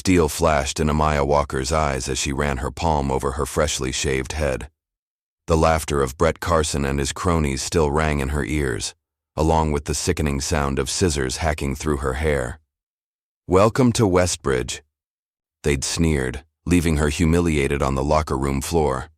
Steel flashed in Amaya Walker's eyes as she ran her palm over her freshly shaved head. The laughter of Brett Carson and his cronies still rang in her ears, along with the sickening sound of scissors hacking through her hair. "Welcome to Westbridge," they'd sneered, leaving her humiliated on the locker room floor.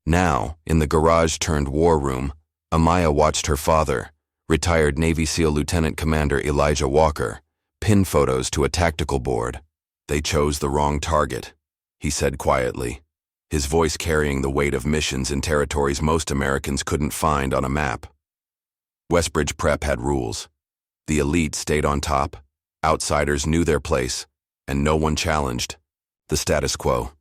Now, in the garage-turned-war room, Amaya watched her father, retired Navy SEAL Lieutenant Commander Elijah Walker, pin photos to a tactical board. "They chose the wrong target," he said quietly, his voice carrying the weight of missions in territories most Americans couldn't find on a map. Westbridge Prep had rules. The elite stayed on top, outsiders knew their place, and no one challenged the status quo.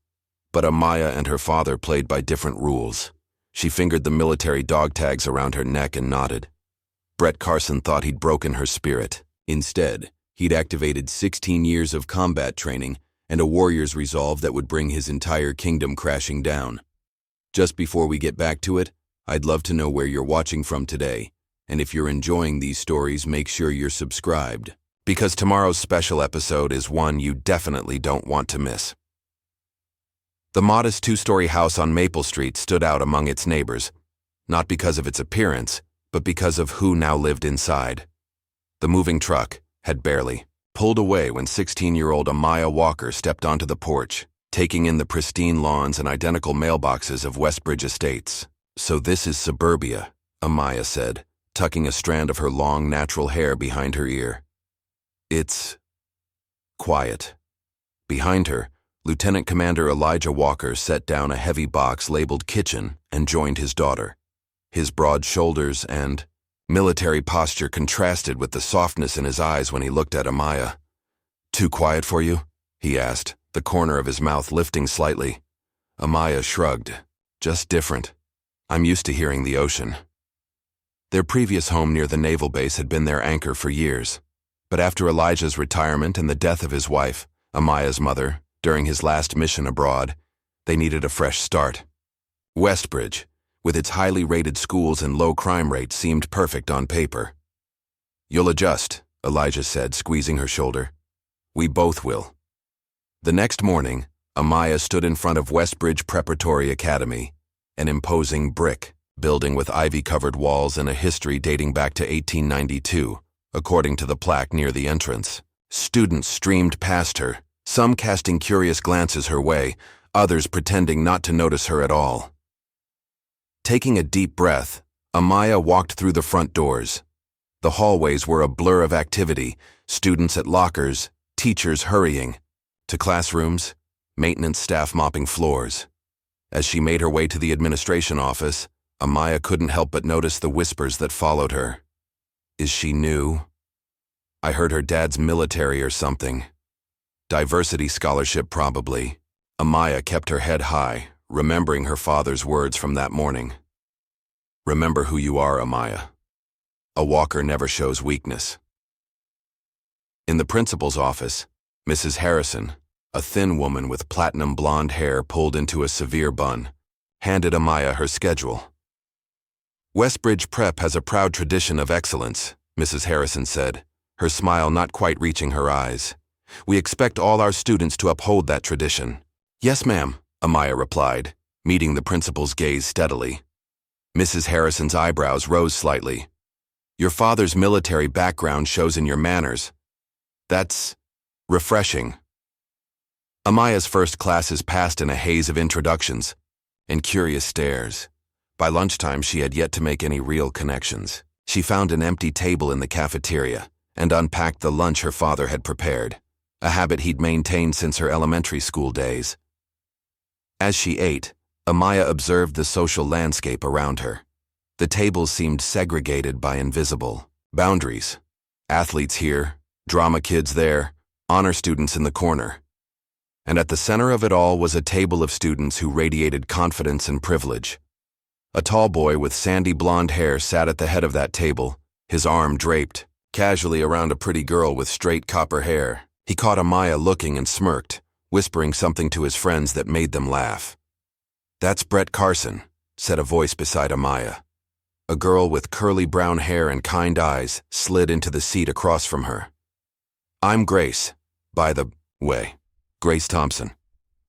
But Amaya and her father played by different rules. She fingered the military dog tags around her neck and nodded. Brett Carson thought he'd broken her spirit. Instead, he'd activated 16 years of combat training and a warrior's resolve that would bring his entire kingdom crashing down. Just before we get back to it, I'd love to know where you're watching from today, and if you're enjoying these stories, make sure you're subscribed, because tomorrow's special episode is one you definitely don't want to miss. The modest two-story house on Maple Street stood out among its neighbors, not because of its appearance, but because of who now lived inside. The moving truck had barely pulled away when 16-year-old Amaya Walker stepped onto the porch, taking in the pristine lawns and identical mailboxes of Westbridge Estates. "So this is suburbia," Amaya said, tucking a strand of her long, natural hair behind her ear. "It's quiet." Behind her, Lieutenant Commander Elijah Walker set down a heavy box labeled kitchen and joined his daughter. His broad shoulders and military posture contrasted with the softness in his eyes when he looked at Amaya. "Too quiet for you?" he asked, the corner of his mouth lifting slightly. Amaya shrugged. "Just different. I'm used to hearing the ocean." Their previous home near the naval base had been their anchor for years. But after Elijah's retirement and the death of his wife, Amaya's mother, during his last mission abroad, they needed a fresh start. Westbridge, with its highly rated schools and low crime rate, seemed perfect on paper. "You'll adjust," Elijah said, squeezing her shoulder. "We both will." The next morning, Amaya stood in front of Westbridge Preparatory Academy, an imposing brick building with ivy-covered walls and a history dating back to 1892, according to the plaque near the entrance. Students streamed past her, some casting curious glances her way, others pretending not to notice her at all. Taking a deep breath, Amaya walked through the front doors. The hallways were a blur of activity, students at lockers, teachers hurrying to classrooms, maintenance staff mopping floors. As she made her way to the administration office, Amaya couldn't help but notice the whispers that followed her. "Is she new? I heard her dad's military or something. Diversity scholarship probably." Amaya kept her head high, remembering her father's words from that morning. "Remember who you are, Amaya. A Walker never shows weakness." In the principal's office, Mrs. Harrison, a thin woman with platinum blonde hair pulled into a severe bun, handed Amaya her schedule. "Westbridge Prep has a proud tradition of excellence," Mrs. Harrison said, her smile not quite reaching her eyes. "We expect all our students to uphold that tradition." "Yes, ma'am," Amaya replied, meeting the principal's gaze steadily. Mrs. Harrison's eyebrows rose slightly. "Your father's military background shows in your manners. That's refreshing." Amaya's first classes passed in a haze of introductions and curious stares. By lunchtime, she had yet to make any real connections. She found an empty table in the cafeteria and unpacked the lunch her father had prepared, a habit he'd maintained since her elementary school days. As she ate, Amaya observed the social landscape around her. The tables seemed segregated by invisible boundaries. Athletes here, drama kids there, honor students in the corner. And at the center of it all was a table of students who radiated confidence and privilege. A tall boy with sandy blonde hair sat at the head of that table, his arm draped casually around a pretty girl with straight copper hair. He caught Amaya looking and smirked, whispering something to his friends that made them laugh. "That's Brett Carson," said a voice beside Amaya. A girl with curly brown hair and kind eyes slid into the seat across from her. "I'm Grace, by the way," Grace Thompson.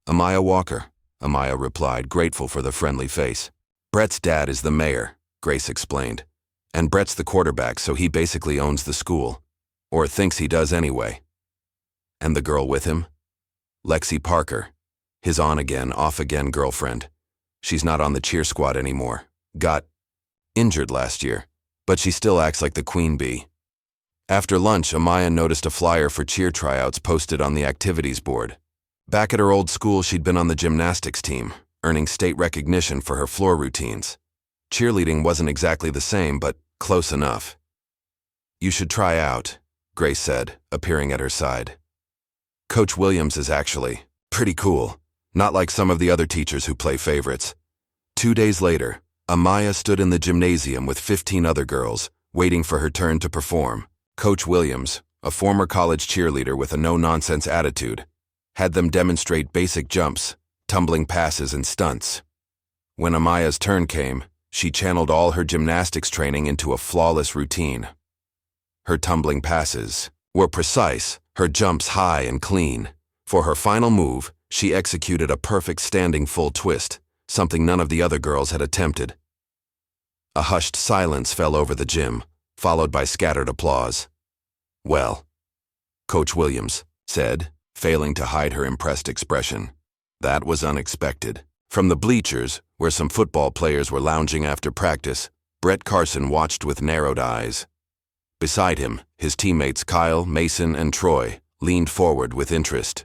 Amaya Walker, Amaya replied, grateful for the friendly face. Brett's dad is the mayor, Grace explained. And Brett's the quarterback, so he basically owns the school. Or thinks he does anyway. And the girl with him? Lexi Parker. His on-again, off-again girlfriend. She's not on the cheer squad anymore. Got injured last year. But she still acts like the queen bee. After lunch, Amaya noticed a flyer for cheer tryouts posted on the activities board. Back at her old school, she'd been on the gymnastics team, earning state recognition for her floor routines. Cheerleading wasn't exactly the same, but close enough. You should try out, Grace said, appearing at her side. Coach Williams is actually pretty cool, not like some of the other teachers who play favorites. 2 days later, Amaya stood in the gymnasium with 15 other girls, waiting for her turn to perform. Coach Williams, a former college cheerleader with a no-nonsense attitude, had them demonstrate basic jumps, tumbling passes, and stunts. When Amaya's turn came, she channeled all her gymnastics training into a flawless routine. Her tumbling passes were precise, her jumps high and clean. For her final move, she executed a perfect standing full twist, something none of the other girls had attempted. A hushed silence fell over the gym, followed by scattered applause. Well, Coach Williams said, failing to hide her impressed expression. That was unexpected. From the bleachers, where some football players were lounging after practice, Brett Carson watched with narrowed eyes. Beside him, his teammates Kyle, Mason, and Troy leaned forward with interest.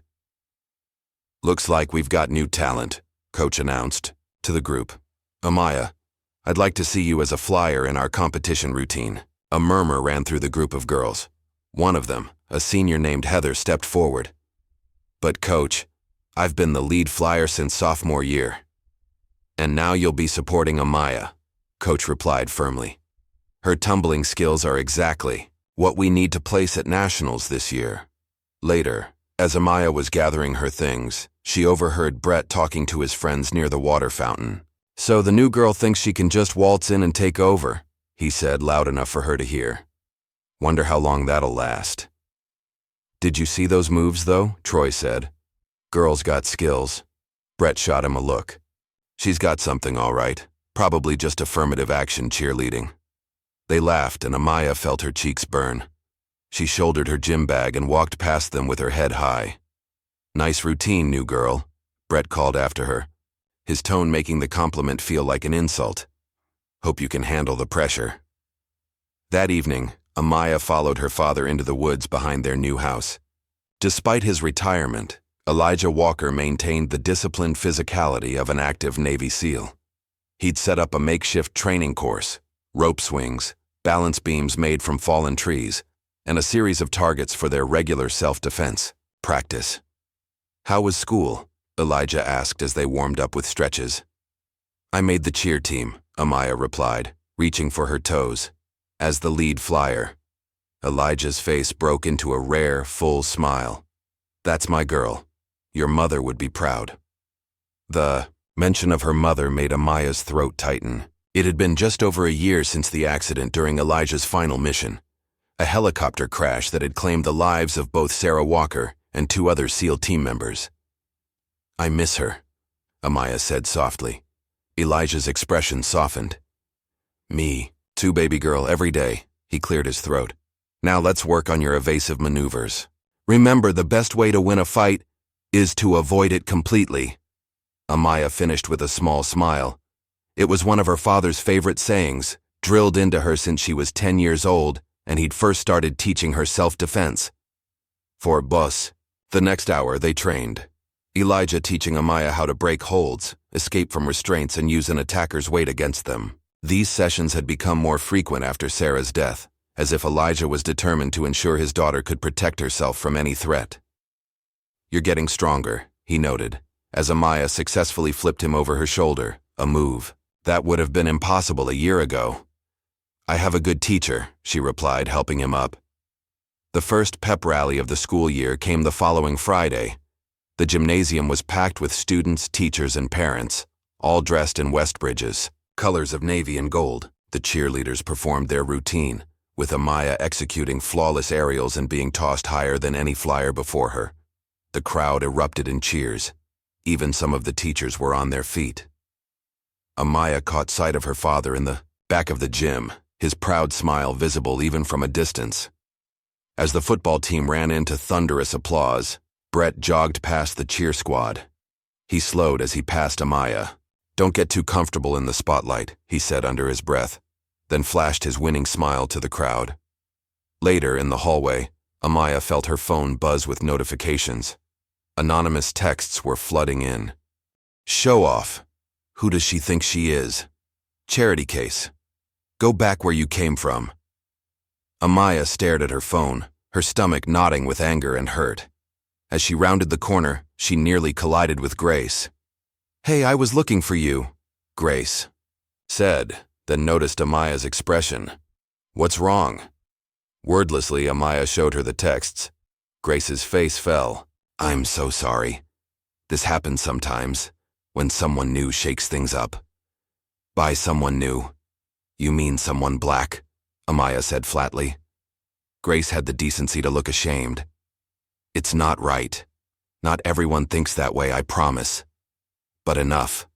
Looks like we've got new talent, Coach announced to the group. Amaya, I'd like to see you as a flyer in our competition routine. A murmur ran through the group of girls. One of them, a senior named Heather, stepped forward. But Coach, I've been the lead flyer since sophomore year. And now you'll be supporting Amaya, Coach replied firmly. Her tumbling skills are exactly what we need to place at nationals this year. Later, as Amaya was gathering her things, she overheard Brett talking to his friends near the water fountain. So the new girl thinks she can just waltz in and take over, he said, loud enough for her to hear. Wonder how long that'll last. Did you see those moves, though? Troy said. Girl's got skills. Brett shot him a look. She's got something, all right. Probably just affirmative action cheerleading. They laughed, and Amaya felt her cheeks burn. She shouldered her gym bag and walked past them with her head high. Nice routine, new girl, Brett called after her, his tone making the compliment feel like an insult. Hope you can handle the pressure. That evening, Amaya followed her father into the woods behind their new house. Despite his retirement, Elijah Walker maintained the disciplined physicality of an active Navy SEAL. He'd set up a makeshift training course, rope swings, balance beams made from fallen trees, and a series of targets for their regular self-defense practice. How was school? Elijah asked as they warmed up with stretches. I made the cheer team, Amaya replied, reaching for her toes. As the lead flyer, Elijah's face broke into a rare, full smile. That's my girl. Your mother would be proud. The mention of her mother made Amaya's throat tighten. It had been just over a year since the accident during Elijah's final mission, a helicopter crash that had claimed the lives of both Sarah Walker and 2 other SEAL team members. I miss her, Amaya said softly. Elijah's expression softened. Me, too, baby girl, every day, he cleared his throat. Now let's work on your evasive maneuvers. Remember, the best way to win a fight is to avoid it completely. Amaya finished with a small smile. It was one of her father's favorite sayings, drilled into her since she was 10 years old, and he'd first started teaching her self-defense. For boss, the next hour they trained. Elijah teaching Amaya how to break holds, escape from restraints, and use an attacker's weight against them. These sessions had become more frequent after Sarah's death, as if Elijah was determined to ensure his daughter could protect herself from any threat. You're getting stronger, he noted, as Amaya successfully flipped him over her shoulder, a move that would have been impossible a year ago. I have a good teacher, she replied, helping him up. The first pep rally of the school year came the following Friday. The gymnasium was packed with students, teachers, and parents, all dressed in Westbridge's colors of navy and gold. The cheerleaders performed their routine, with Amaya executing flawless aerials and being tossed higher than any flyer before her. The crowd erupted in cheers. Even some of the teachers were on their feet. Amaya caught sight of her father in the back of the gym, his proud smile visible even from a distance. As the football team ran into thunderous applause, Brett jogged past the cheer squad. He slowed as he passed Amaya. "Don't get too comfortable in the spotlight," he said under his breath, then flashed his winning smile to the crowd. Later, in the hallway, Amaya felt her phone buzz with notifications. Anonymous texts were flooding in. "Show off. Who does she think she is? Charity case. Go back where you came from." Amaya stared at her phone, her stomach knotting with anger and hurt. As she rounded the corner, she nearly collided with Grace. "Hey, I was looking for you," Grace said, then noticed Amaya's expression. "What's wrong?" Wordlessly, Amaya showed her the texts. Grace's face fell. "I'm so sorry. This happens sometimes, when someone new shakes things up." "By someone new, you mean someone black?" Amaya said flatly. Grace had the decency to look ashamed. "It's not right. Not everyone thinks that way, I promise. But enough."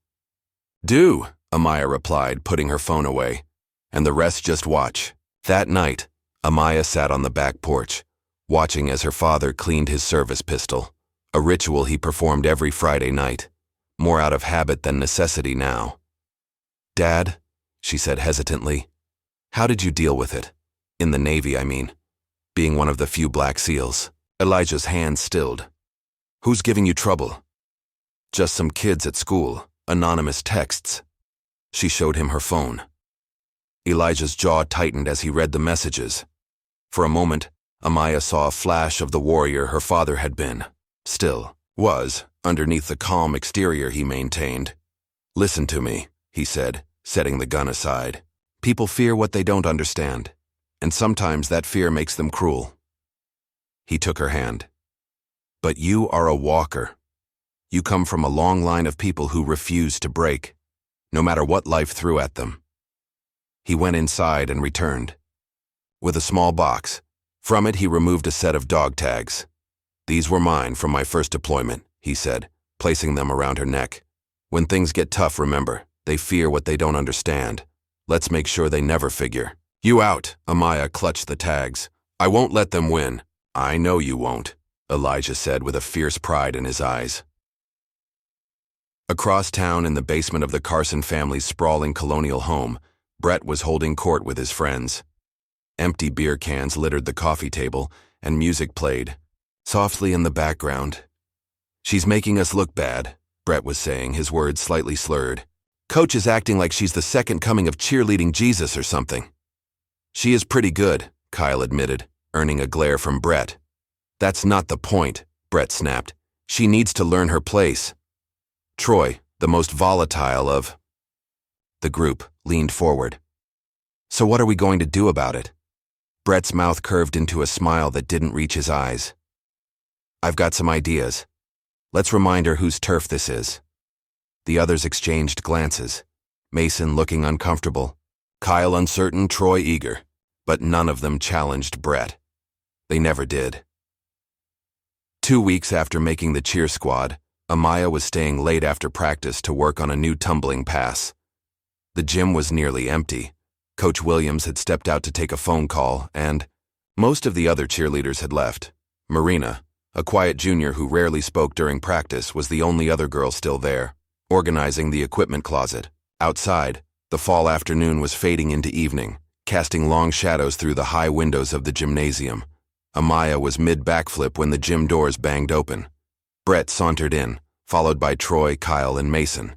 "Do," Amaya replied, putting her phone away. "And the rest just watch." That night, Amaya sat on the back porch, watching as her father cleaned his service pistol, a ritual he performed every Friday night, more out of habit than necessity now. "Dad," she said hesitantly, "how did you deal with it? In the Navy, I mean. Being one of the few Black SEALs." Elijah's hand stilled. "Who's giving you trouble?" "Just some kids at school, anonymous texts." She showed him her phone. Elijah's jaw tightened as he read the messages. For a moment, Amaya saw a flash of the warrior her father had been, still was, underneath the calm exterior he maintained. "Listen to me," he said, setting the gun aside. "People fear what they don't understand, and sometimes that fear makes them cruel." He took her hand. "But you are a walker. You come from a long line of people who refuse to break, no matter what life threw at them." He went inside and returned with a small box. From it, he removed a set of dog tags. "These were mine from my first deployment," he said, placing them around her neck. "When things get tough, remember, they fear what they don't understand. Let's make sure they never figure." "You out," Amaya clutched the tags. "I won't let them win." "I know you won't," Elijah said with a fierce pride in his eyes. Across town, in the basement of the Carson family's sprawling colonial home, Brett was holding court with his friends. Empty beer cans littered the coffee table, and music played, softly in the background. "She's making us look bad," Brett was saying, his words slightly slurred. "Coach is acting like she's the second coming of cheerleading Jesus or something." "She is pretty good," Kyle admitted, earning a glare from Brett. "That's not the point," Brett snapped. "She needs to learn her place." Troy, the most volatile of the group, leaned forward. "So what are we going to do about it?" Brett's mouth curved into a smile that didn't reach his eyes. "I've got some ideas. Let's remind her whose turf this is." The others exchanged glances, Mason looking uncomfortable, Kyle uncertain, Troy eager, but none of them challenged Brett. They never did. 2 weeks after making the cheer squad, Amaya was staying late after practice to work on a new tumbling pass. The gym was nearly empty. Coach Williams had stepped out to take a phone call, and most of the other cheerleaders had left. Marina, a quiet junior who rarely spoke during practice, was the only other girl still there, organizing the equipment closet. Outside, the fall afternoon was fading into evening, casting long shadows through the high windows of the gymnasium. Amaya was mid-backflip when the gym doors banged open. Brett sauntered in, followed by Troy, Kyle, and Mason.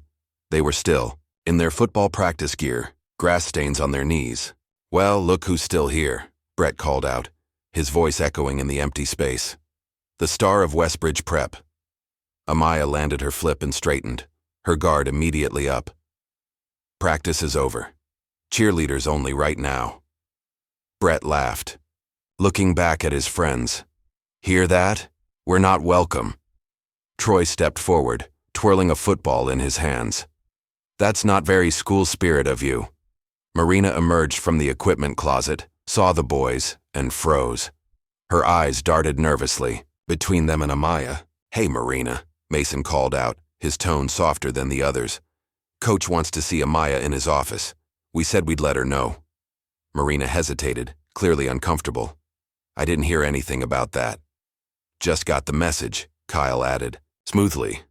They were still, in their football practice gear, grass stains on their knees. "Well, look who's still here," Brett called out, his voice echoing in the empty space. "The star of Westbridge Prep." Amaya landed her flip and straightened, her guard immediately up. "Practice is over. Cheerleaders only right now." Brett laughed, looking back at his friends. "Hear that? We're not welcome." Troy stepped forward, twirling a football in his hands. "That's not very school spirit of you." Marina emerged from the equipment closet, saw the boys, and froze. Her eyes darted nervously. Between them and Amaya, "Hey, Marina," Mason called out, his tone softer than the others. "Coach wants to see Amaya in his office. We said we'd let her know." Marina hesitated, clearly uncomfortable. "I didn't hear anything about that." "Just got the message," Kyle added, smoothly.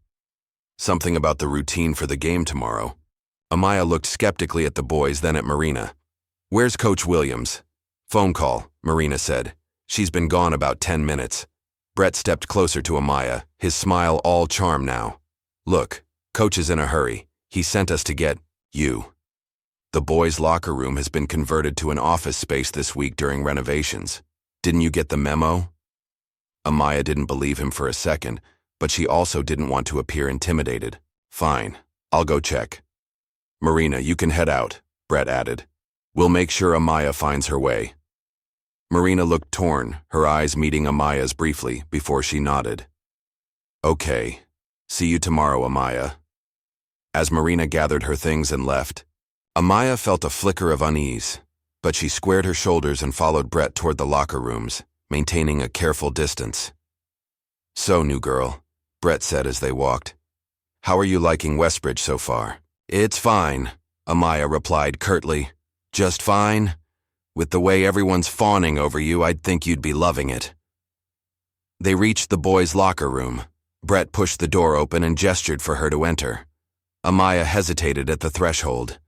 "Something about the routine for the game tomorrow." Amaya looked skeptically at the boys, then at Marina. "Where's Coach Williams?" "Phone call," Marina said. "She's been gone about 10 minutes. Brett stepped closer to Amaya, his smile all charm now. "Look, Coach is in a hurry. He sent us to get you. The boys' locker room has been converted to an office space this week during renovations. Didn't you get the memo?" Amaya didn't believe him for a second, but she also didn't want to appear intimidated. "Fine, I'll go check." "Marina, you can head out," Brett added. "We'll make sure Amaya finds her way." Marina looked torn, her eyes meeting Amaya's briefly before she nodded. "Okay. See you tomorrow, Amaya." As Marina gathered her things and left, Amaya felt a flicker of unease, but she squared her shoulders and followed Brett toward the locker rooms, maintaining a careful distance. "So, new girl," Brett said as they walked. "How are you liking Westbridge so far?" "It's fine," Amaya replied curtly. "Just fine. With the way everyone's fawning over you, I'd think you'd be loving it." They reached the boys' locker room. Brett pushed the door open and gestured for her to enter. Amaya hesitated at the threshold.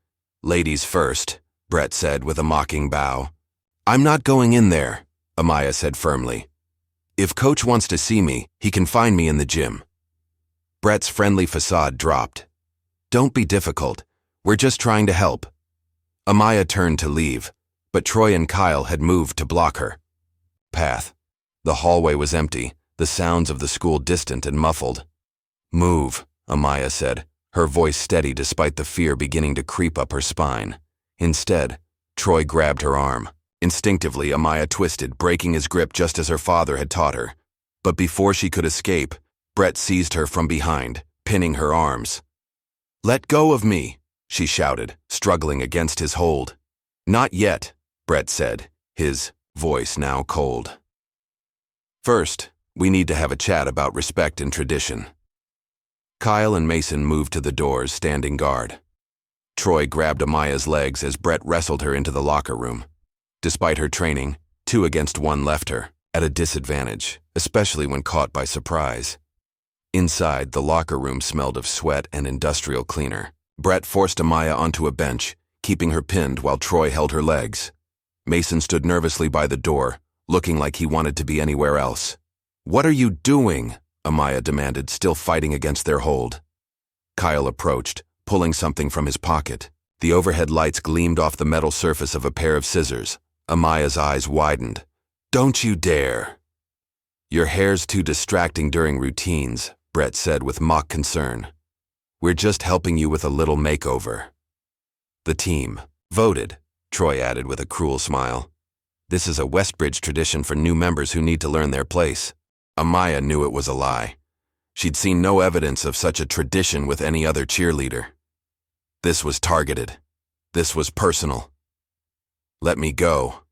"Ladies first," Brett said with a mocking bow. "I'm not going in there," Amaya said firmly. "If Coach wants to see me, he can find me in the gym." Brett's friendly facade dropped. "Don't be difficult. We're just trying to help." Amaya turned to leave, but Troy and Kyle had moved to block her path. The hallway was empty, the sounds of the school distant and muffled. "Move," Amaya said, her voice steady despite the fear beginning to creep up her spine. Instead, Troy grabbed her arm. Instinctively, Amaya twisted, breaking his grip just as her father had taught her. But before she could escape, Brett seized her from behind, pinning her arms. "Let go of me," she shouted, struggling against his hold. "Not yet," Brett said, his voice now cold. "First, we need to have a chat about respect and tradition." Kyle and Mason moved to the doors, standing guard. Troy grabbed Amaya's legs as Brett wrestled her into the locker room. Despite her training, 2 against 1 left her, at a disadvantage, especially when caught by surprise. Inside, the locker room smelled of sweat and industrial cleaner. Brett forced Amaya onto a bench, keeping her pinned while Troy held her legs. Mason stood nervously by the door, looking like he wanted to be anywhere else. "What are you doing?" Amaya demanded, still fighting against their hold. Kyle approached, pulling something from his pocket. The overhead lights gleamed off the metal surface of a pair of scissors. Amaya's eyes widened. "Don't you dare." "Your hair's too distracting during routines," Brett said with mock concern. "We're just helping you with a little makeover." "The team voted," Troy added with a cruel smile. "This is a Westbridge tradition for new members who need to learn their place." Amaya knew it was a lie. She'd seen no evidence of such a tradition with any other cheerleader. This was targeted. This was personal. "Let me go,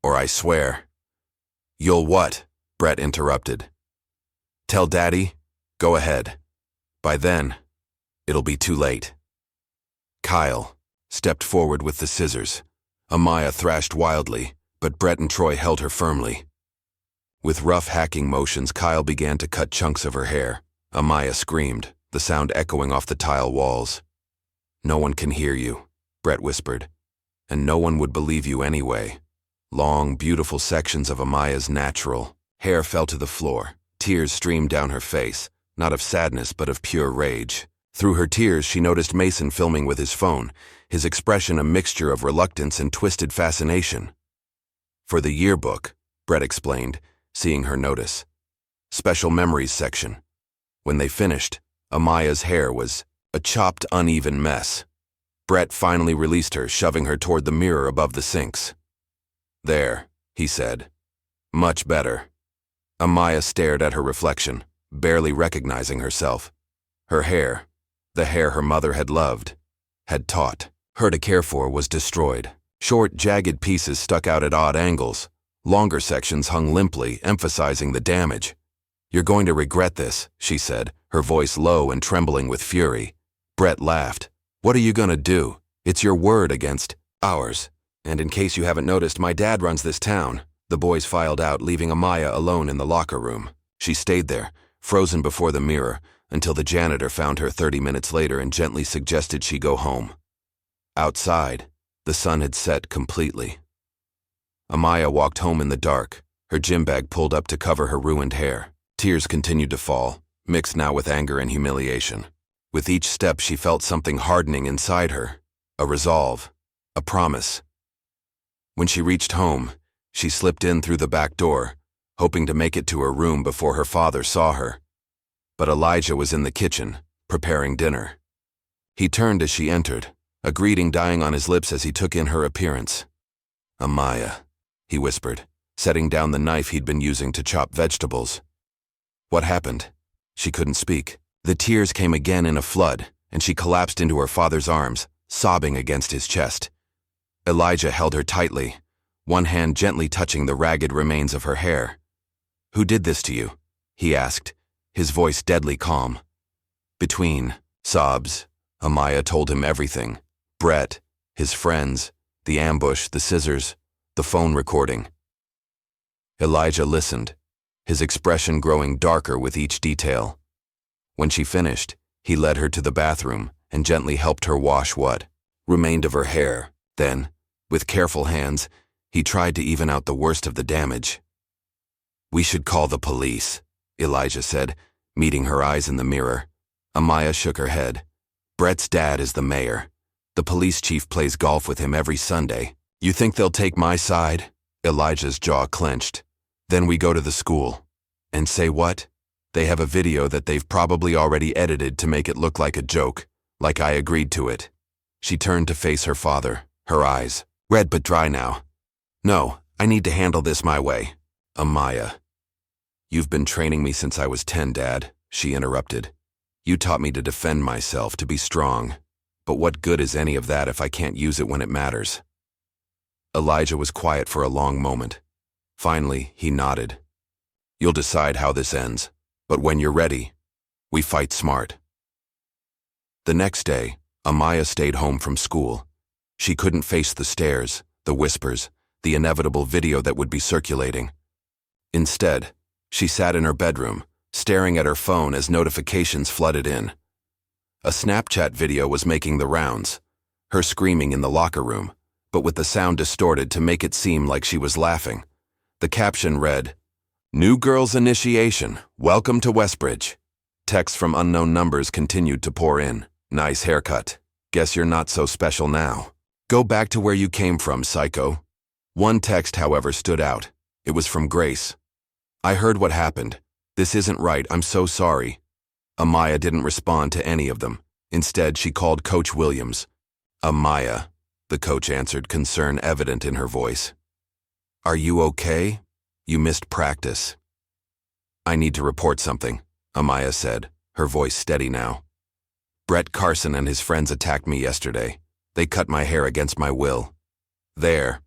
or I swear." "You'll what?" Brett interrupted. "Tell Daddy? Go ahead. By then, it'll be too late." Kyle stepped forward with the scissors. Amaya thrashed wildly, but Brett and Troy held her firmly. With rough hacking motions, Kyle began to cut chunks of her hair. Amaya screamed, the sound echoing off the tile walls. "No one can hear you," Brett whispered, "and no one would believe you anyway." Long, beautiful sections of Amaya's natural hair fell to the floor. Tears streamed down her face, not of sadness but of pure rage. Through her tears, she noticed Mason filming with his phone, his expression a mixture of reluctance and twisted fascination. "For the yearbook," Brett explained, seeing her notice. "Special memories section." When they finished, Amaya's hair was a chopped, uneven mess. Brett finally released her, shoving her toward the mirror above the sinks. "There," he said. "Much better." Amaya stared at her reflection, barely recognizing herself. Her hair, the hair her mother had loved, had taught her to care for, was destroyed. Short, jagged pieces stuck out at odd angles. Longer sections hung limply, emphasizing the damage. "You're going to regret this," she said, her voice low and trembling with fury. Brett laughed. "What are you gonna do? It's your word against ours. And in case you haven't noticed, my dad runs this town." The boys filed out, leaving Amaya alone in the locker room. She stayed there, frozen before the mirror, until the janitor found her 30 minutes later and gently suggested she go home. Outside, the sun had set completely. Amaya walked home in the dark, her gym bag pulled up to cover her ruined hair. Tears continued to fall, mixed now with anger and humiliation. With each step, she felt something hardening inside her, a resolve, a promise. When she reached home, she slipped in through the back door, hoping to make it to her room before her father saw her. But Elijah was in the kitchen, preparing dinner. He turned as she entered, a greeting dying on his lips as he took in her appearance. "Amaya," he whispered, setting down the knife he'd been using to chop vegetables. "What happened?" She couldn't speak. The tears came again in a flood, and she collapsed into her father's arms, sobbing against his chest. Elijah held her tightly, one hand gently touching the ragged remains of her hair. "Who did this to you?" he asked, his voice deadly calm. Between sobs, Amaya told him everything. Brett, his friends, the ambush, the scissors, the phone recording. Elijah listened, his expression growing darker with each detail. When she finished, he led her to the bathroom and gently helped her wash what remained of her hair. Then, with careful hands, he tried to even out the worst of the damage. "We should call the police," Elijah said, meeting her eyes in the mirror. Amaya shook her head. "Brett's dad is the mayor. The police chief plays golf with him every Sunday. You think they'll take my side?" Elijah's jaw clenched. "Then we go to the school." "And say what?" "They have a video that they've probably already edited to make it look like a joke, like I agreed to it." She turned to face her father, her eyes red but dry now. "No, I need to handle this my way." "Amaya." "You've been training me since I was 10, Dad," she interrupted. "You taught me to defend myself, to be strong. But what good is any of that if I can't use it when it matters?" Elijah was quiet for a long moment. Finally, he nodded. "You'll decide how this ends, but when you're ready, we fight smart." The next day, Amaya stayed home from school. She couldn't face the stares, the whispers, the inevitable video that would be circulating. Instead, she sat in her bedroom, staring at her phone as notifications flooded in. A Snapchat video was making the rounds, her screaming in the locker room, but with the sound distorted to make it seem like she was laughing. The caption read, "New girl's initiation, welcome to Westbridge." Texts from unknown numbers continued to pour in. "Nice haircut. Guess you're not so special now. Go back to where you came from, psycho." One text, however, stood out. It was from Grace. "I heard what happened. This isn't right, I'm so sorry." Amaya didn't respond to any of them. Instead, she called Coach Williams. "Amaya," the coach answered, concern evident in her voice. "Are you okay? You missed practice." "I need to report something," Amaya said, her voice steady now. "Brett Carson and his friends attacked me yesterday. They cut my hair against my will." There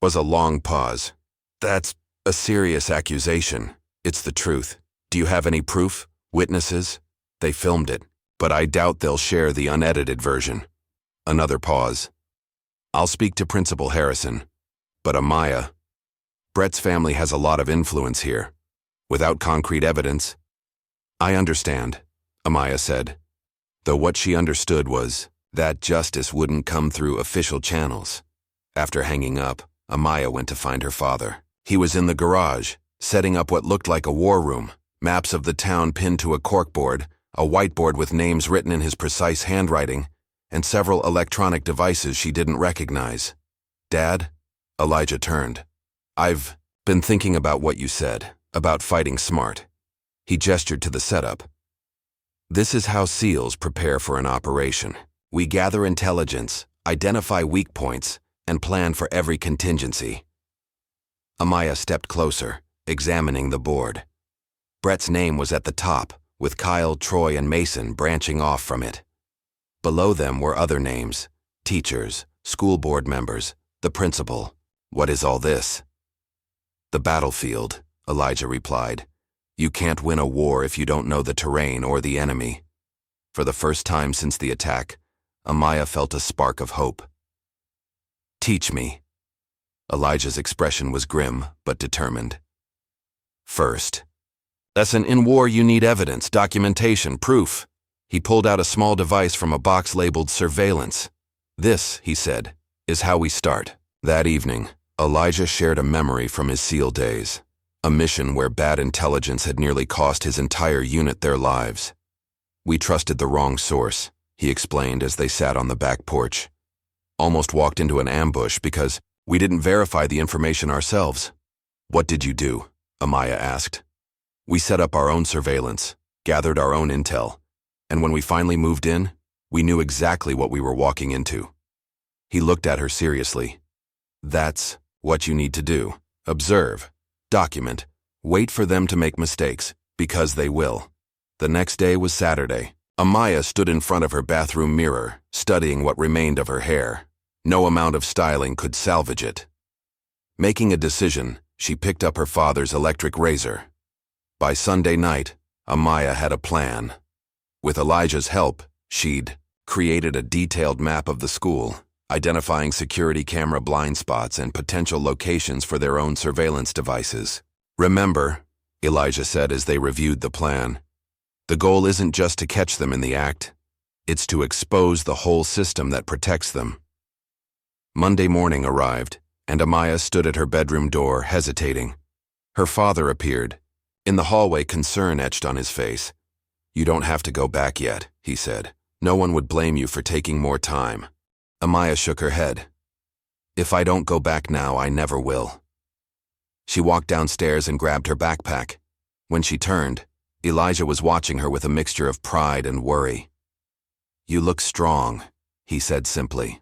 was a long pause. "That's a serious accusation. It's the truth. Do you have any proof? Witnesses?" "They filmed it, but I doubt they'll share the unedited version." Another pause. "I'll speak to Principal Harrison. But Amaya, Brett's family has a lot of influence here. Without concrete evidence." "I understand," Amaya said, though what she understood was that justice wouldn't come through official channels. After hanging up, Amaya went to find her father. He was in the garage, setting up what looked like a war room, maps of the town pinned to a corkboard, a whiteboard with names written in his precise handwriting, and several electronic devices she didn't recognize. "Dad?" Elijah turned. "I've been thinking about what you said, about fighting smart." He gestured to the setup. "This is how SEALs prepare for an operation. We gather intelligence, identify weak points, and plan for every contingency." Amaya stepped closer, examining the board. Brett's name was at the top, with Kyle, Troy, and Mason branching off from it. Below them were other names, teachers, school board members, the principal. "What is all this?" "The battlefield," Elijah replied. You can't win a war if you don't know the terrain or the enemy. For the first time since the attack, Amaya felt a spark of hope. Teach me. Elijah's expression was grim but determined. First. Lesson: in war you need evidence, documentation, proof. He pulled out a small device from a box labeled surveillance. This, he said, is how we start. That evening, Elijah shared a memory from his SEAL days, a mission where bad intelligence had nearly cost his entire unit their lives. We trusted the wrong source, he explained as they sat on the back porch. Almost walked into an ambush because we didn't verify the information ourselves. What did you do? Amaya asked. We set up our own surveillance, gathered our own intel, and when we finally moved in, we knew exactly what we were walking into. He looked at her seriously. That's what you need to do. Observe, document, wait for them to make mistakes, because they will. The next day was Saturday. Amaya stood in front of her bathroom mirror, studying what remained of her hair. No amount of styling could salvage it. Making a decision, she picked up her father's electric razor. By Sunday night, Amaya had a plan. With Elijah's help, she'd created a detailed map of the school, identifying security camera blind spots and potential locations for their own surveillance devices. Remember, Elijah said as they reviewed the plan, the goal isn't just to catch them in the act, it's to expose the whole system that protects them. Monday morning arrived, and Amaya stood at her bedroom door, hesitating. Her father appeared. In the hallway, concern etched on his face. You don't have to go back yet, he said. No one would blame you for taking more time. Amaya shook her head. If I don't go back now, I never will. She walked downstairs and grabbed her backpack. When she turned, Elijah was watching her with a mixture of pride and worry. You look strong, he said simply.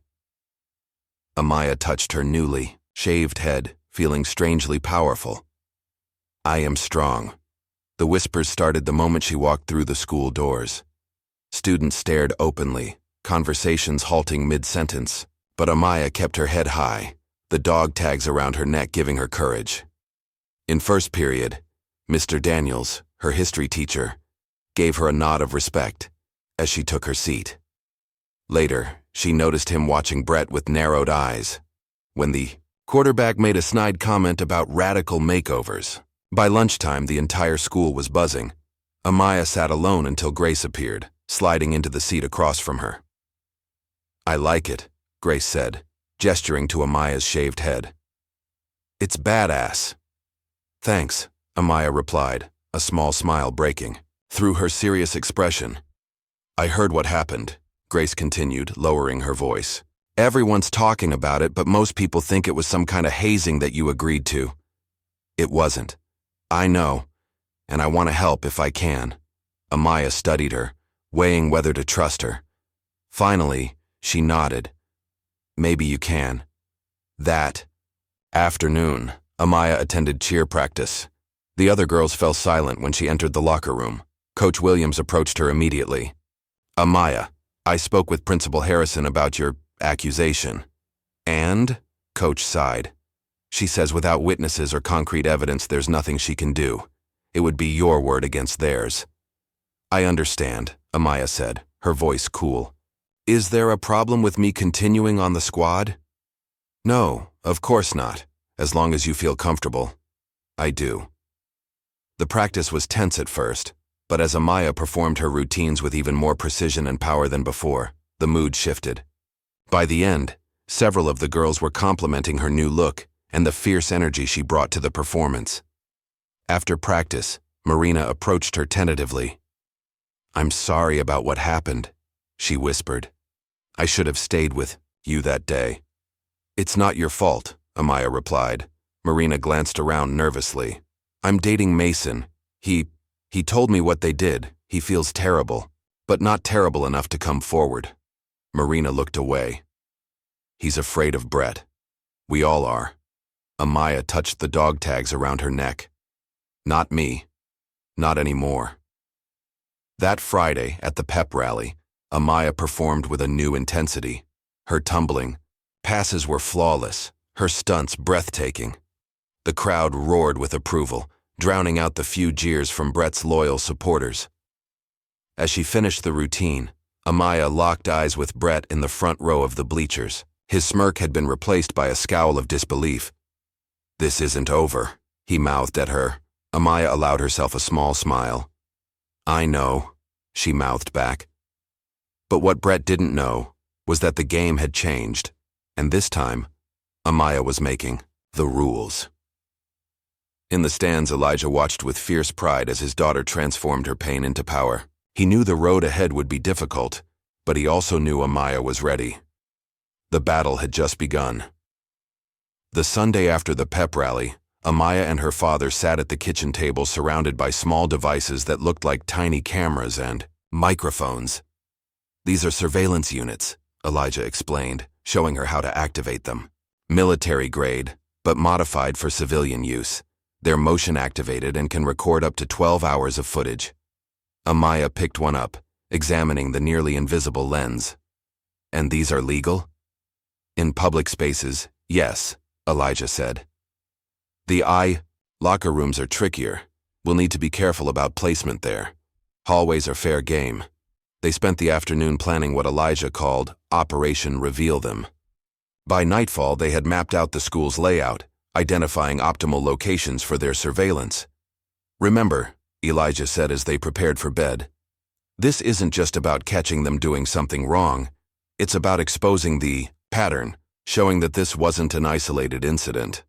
Amaya touched her newly shaved head, feeling strangely powerful. I am strong. The whispers started the moment she walked through the school doors. Students stared openly, conversations halting mid-sentence, but Amaya kept her head high, the dog tags around her neck giving her courage. In first period, Mr. Daniels, her history teacher, gave her a nod of respect as she took her seat. Later, she noticed him watching Brett with narrowed eyes. When the quarterback made a snide comment about radical makeovers. By lunchtime, the entire school was buzzing. Amaya sat alone until Grace appeared, sliding into the seat across from her. I like it, Grace said, gesturing to Amaya's shaved head. It's badass. Thanks, Amaya replied, a small smile breaking through her serious expression. I heard what happened, Grace continued, lowering her voice. Everyone's talking about it, but most people think it was some kind of hazing that you agreed to. It wasn't. I know, and I want to help if I can. Amaya studied her, weighing whether to trust her. Finally, she nodded. Maybe you can. That afternoon, Amaya attended cheer practice. The other girls fell silent when she entered the locker room. Coach Williams approached her immediately. Amaya, I spoke with Principal Harrison about your accusation. And? Coach sighed. She says without witnesses or concrete evidence, there's nothing she can do. It would be your word against theirs. I understand, Amaya said, her voice cool. Is there a problem with me continuing on the squad? No, of course not, as long as you feel comfortable. I do. The practice was tense at first, but as Amaya performed her routines with even more precision and power than before, the mood shifted. By the end, several of the girls were complimenting her new look and the fierce energy she brought to the performance. After practice, Marina approached her tentatively. I'm sorry about what happened, she whispered. I should have stayed with you that day. It's not your fault, Amaya replied. Marina glanced around nervously. I'm dating Mason. He told me what they did. He feels terrible, but not terrible enough to come forward. Marina looked away. He's afraid of Brett. We all are. Amaya touched the dog tags around her neck. Not me. Not anymore. That Friday, at the pep rally, Amaya performed with a new intensity. Her tumbling passes were flawless, her stunts breathtaking. The crowd roared with approval, drowning out the few jeers from Brett's loyal supporters. As she finished the routine, Amaya locked eyes with Brett in the front row of the bleachers. His smirk had been replaced by a scowl of disbelief. "This isn't over," he mouthed at her. Amaya allowed herself a small smile. "I know," she mouthed back. But what Brett didn't know was that the game had changed, and this time, Amaya was making the rules. In the stands, Elijah watched with fierce pride as his daughter transformed her pain into power. He knew the road ahead would be difficult, but he also knew Amaya was ready. The battle had just begun. The Sunday after the pep rally, Amaya and her father sat at the kitchen table surrounded by small devices that looked like tiny cameras and microphones. "These are surveillance units," Elijah explained, showing her how to activate them. "Military grade, but modified for civilian use. They're motion activated and can record up to 12 hours of footage." Amaya picked one up, examining the nearly invisible lens. "And these are legal?" "In public spaces, yes," Elijah said. "The locker rooms are trickier. We'll need to be careful about placement there. Hallways are fair game." They spent the afternoon planning what Elijah called Operation Reveal Them. By nightfall, they had mapped out the school's layout, identifying optimal locations for their surveillance. "Remember," Elijah said as they prepared for bed, "this isn't just about catching them doing something wrong. It's about exposing the pattern, showing that this wasn't an isolated incident."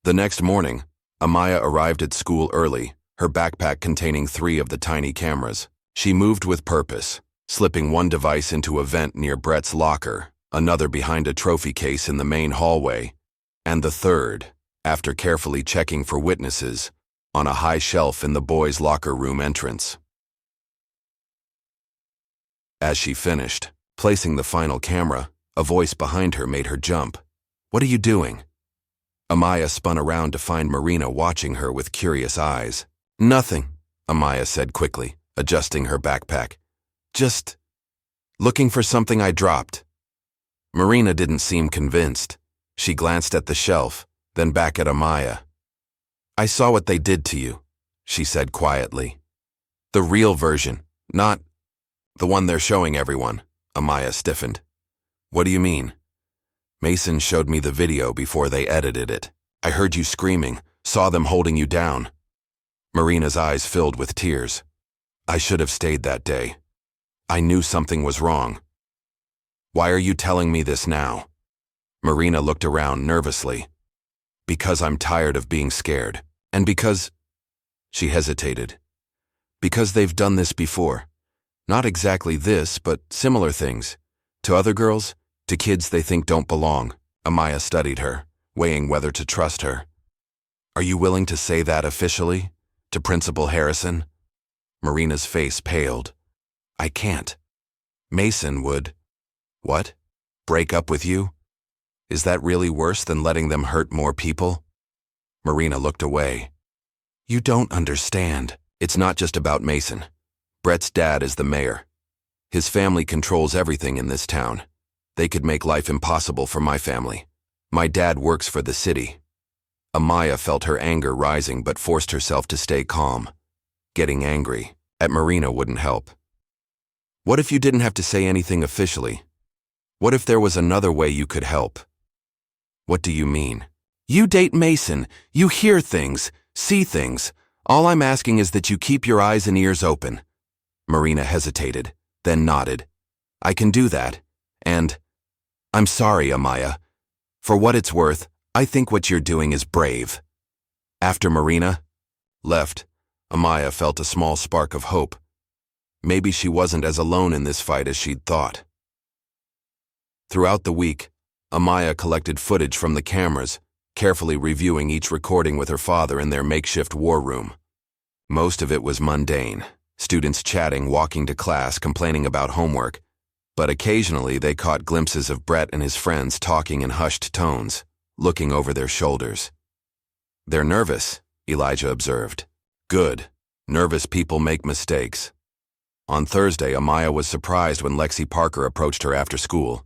The next morning, Amaya arrived at school early, her backpack containing 3 of the tiny cameras. She moved with purpose, slipping one device into a vent near Brett's locker, another behind a trophy case in the main hallway, and the third, after carefully checking for witnesses, on a high shelf in the boys' locker room entrance. As she finished placing the final camera, a voice behind her made her jump. "What are you doing?" Amaya spun around to find Marina watching her with curious eyes. "Nothing," Amaya said quickly, adjusting her backpack. "Just looking for something I dropped." Marina didn't seem convinced. She glanced at the shelf, then back at Amaya. "I saw what they did to you," she said quietly. "The real version, not the one they're showing everyone." Amaya stiffened. "What do you mean?" "Mason showed me the video before they edited it. I heard you screaming, saw them holding you down." Marina's eyes filled with tears. "I should have stayed that day. I knew something was wrong." "Why are you telling me this now?" Marina looked around nervously. "Because I'm tired of being scared. And because—" She hesitated. "Because they've done this before. Not exactly this, but similar things. To other girls, to kids they think don't belong." Amaya studied her, weighing whether to trust her. "Are you willing to say that officially? To Principal Harrison?" Marina's face paled. "I can't. Mason would—" "What? Break up with you? Is that really worse than letting them hurt more people?" Marina looked away. "You don't understand. It's not just about Mason. Brett's dad is the mayor. His family controls everything in this town. They could make life impossible for my family. My dad works for the city." Amaya felt her anger rising but forced herself to stay calm. Getting angry at Marina wouldn't help. "What if you didn't have to say anything officially? What if there was another way you could help?" "What do you mean?" "You date Mason. You hear things, see things. All I'm asking is that you keep your eyes and ears open." Marina hesitated, then nodded. "I can do that. And I'm sorry, Amaya. For what it's worth, I think what you're doing is brave." After Marina left, Amaya felt a small spark of hope. Maybe she wasn't as alone in this fight as she'd thought. Throughout the week, Amaya collected footage from the cameras, carefully reviewing each recording with her father in their makeshift war room. Most of it was mundane, students chatting, walking to class, complaining about homework, but occasionally they caught glimpses of Brett and his friends talking in hushed tones, looking over their shoulders. "They're nervous," Elijah observed. "Good. Nervous people make mistakes." On Thursday, Amaya was surprised when Lexi Parker approached her after school.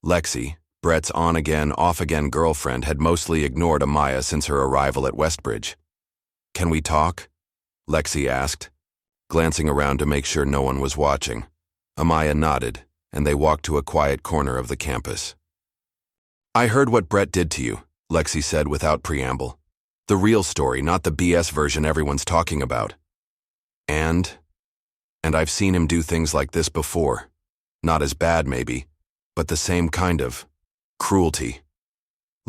Lexi, Brett's on-again, off-again girlfriend, had mostly ignored Amaya since her arrival at Westbridge. Can we talk? Lexi asked, glancing around to make sure no one was watching. Amaya nodded, and they walked to a quiet corner of the campus. I heard what Brett did to you, Lexi said without preamble. The real story, not the BS version everyone's talking about. And I've seen him do things like this before. Not as bad, maybe, but the same kind of cruelty.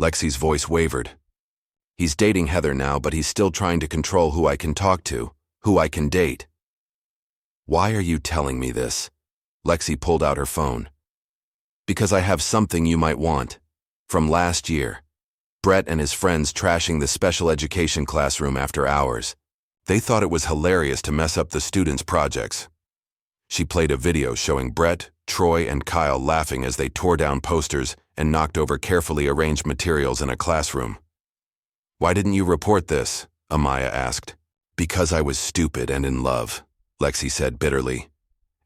Lexi's voice wavered. He's dating Heather now, but he's still trying to control who I can talk to, who I can date. Why are you telling me this? Lexi pulled out her phone. Because I have something you might want. From last year. Brett and his friends trashing the special education classroom after hours. They thought it was hilarious to mess up the students' projects. She played a video showing Brett, Troy, and Kyle laughing as they tore down posters and knocked over carefully arranged materials in a classroom. Why didn't you report this? Amaya asked. Because I was stupid and in love, Lexi said bitterly.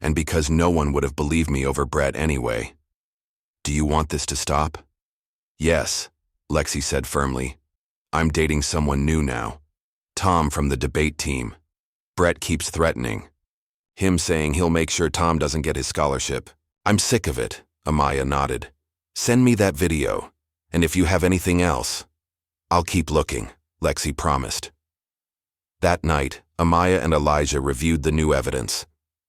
And because no one would have believed me over Brett anyway. Do you want this to stop? Yes, Lexi said firmly. I'm dating someone new now. Tom from the debate team. Brett keeps threatening. Him saying he'll make sure Tom doesn't get his scholarship. I'm sick of it, Amaya nodded. Send me that video, and if you have anything else, I'll keep looking, Lexi promised. That night, Amaya and Elijah reviewed the new evidence.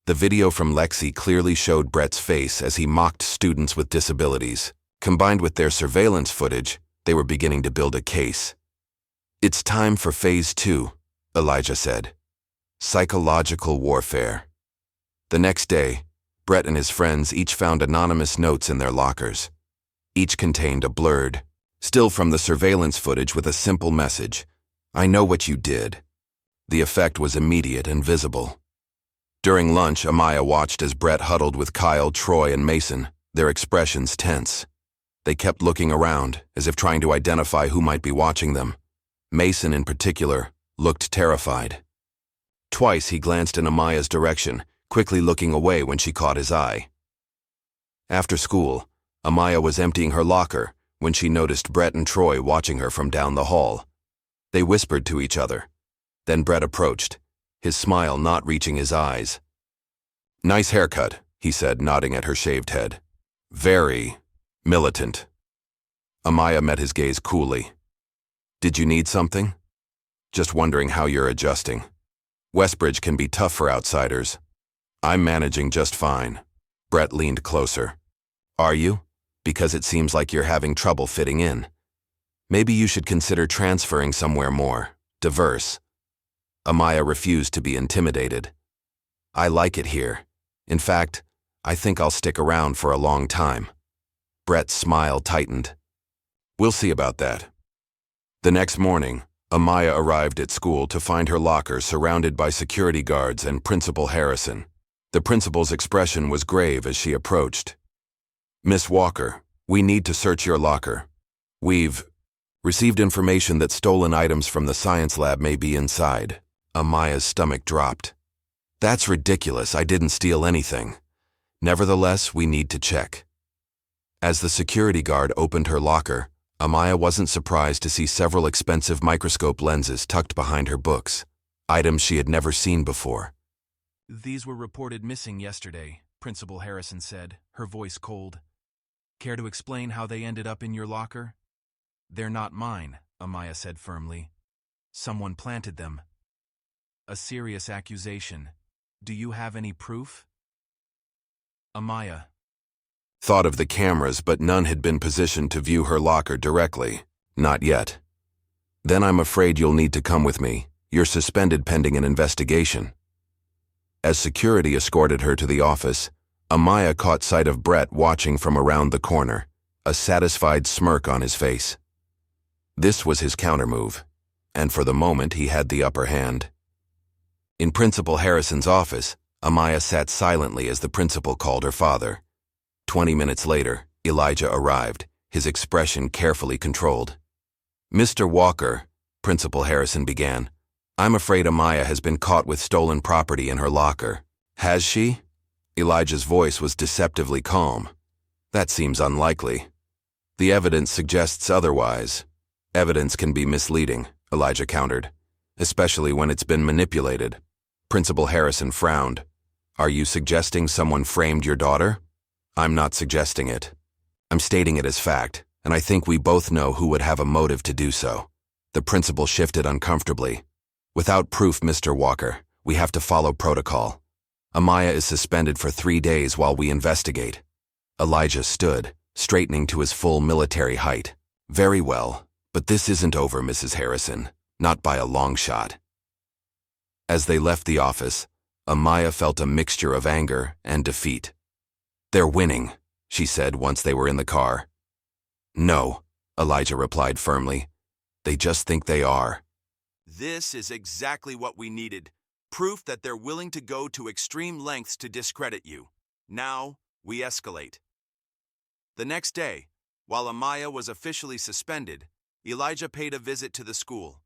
The video from Lexi clearly showed Brett's face as he mocked students with disabilities. Combined with their surveillance footage, they were beginning to build a case. It's time for phase 2, Elijah said. Psychological warfare. The next day, Brett and his friends each found anonymous notes in their lockers. Each contained a blurred still from the surveillance footage with a simple message. I know what you did. The effect was immediate and visible. During lunch, Amaya watched as Brett huddled with Kyle, Troy, and Mason, their expressions tense. They kept looking around, as if trying to identify who might be watching them. Mason, in particular, looked terrified. Twice he glanced in Amaya's direction, quickly looking away when she caught his eye. After school, Amaya was emptying her locker when she noticed Brett and Troy watching her from down the hall. They whispered to each other. Then Brett approached, his smile not reaching his eyes. Nice haircut, he said, nodding at her shaved head. Very militant. Amaya met his gaze coolly. Did you need something? Just wondering how you're adjusting. Westbridge can be tough for outsiders. I'm managing just fine. Brett leaned closer. Are you? Because it seems like you're having trouble fitting in. Maybe you should consider transferring somewhere more diverse. Amaya refused to be intimidated. I like it here. In fact, I think I'll stick around for a long time. Brett's smile tightened. We'll see about that. The next morning, Amaya arrived at school to find her locker surrounded by security guards and Principal Harrison. The principal's expression was grave as she approached. Miss Walker, we need to search your locker. We've received information that stolen items from the science lab may be inside. Amaya's stomach dropped. That's ridiculous, I didn't steal anything. Nevertheless, we need to check. As the security guard opened her locker, Amaya wasn't surprised to see several expensive microscope lenses tucked behind her books, items she had never seen before. These were reported missing yesterday, Principal Harrison said, her voice cold. Care to explain how they ended up in your locker? They're not mine, Amaya said firmly. Someone planted them. A serious accusation. Do you have any proof? Amaya thought of the cameras, but none had been positioned to view her locker directly. Not yet. Then I'm afraid you'll need to come with me. You're suspended pending an investigation. As security escorted her to the office, Amaya caught sight of Brett watching from around the corner, a satisfied smirk on his face. This was his countermove, and for the moment he had the upper hand. In Principal Harrison's office, Amaya sat silently as the principal called her father. 20 minutes later, Elijah arrived, his expression carefully controlled. Mr. Walker, Principal Harrison began, I'm afraid Amaya has been caught with stolen property in her locker. Has she? Elijah's voice was deceptively calm. That seems unlikely. The evidence suggests otherwise. Evidence can be misleading, Elijah countered. especially when it's been manipulated. Principal Harrison frowned. Are you suggesting someone framed your daughter? I'm not suggesting it. I'm stating it as fact, and I think we both know who would have a motive to do so. The principal shifted uncomfortably. Without proof, Mr. Walker, we have to follow protocol. Amaya is suspended for 3 days while we investigate. Elijah stood, straightening to his full military height. Very well, but this isn't over, Mrs. Harrison. Not by a long shot. As they left the office, Amaya felt a mixture of anger and defeat. They're winning, she said once they were in the car. No, Elijah replied firmly. They just think they are. This is exactly what we needed. Proof that they're willing to go to extreme lengths to discredit you. Now, we escalate. The next day, while Amaya was officially suspended, Elijah paid a visit to the school.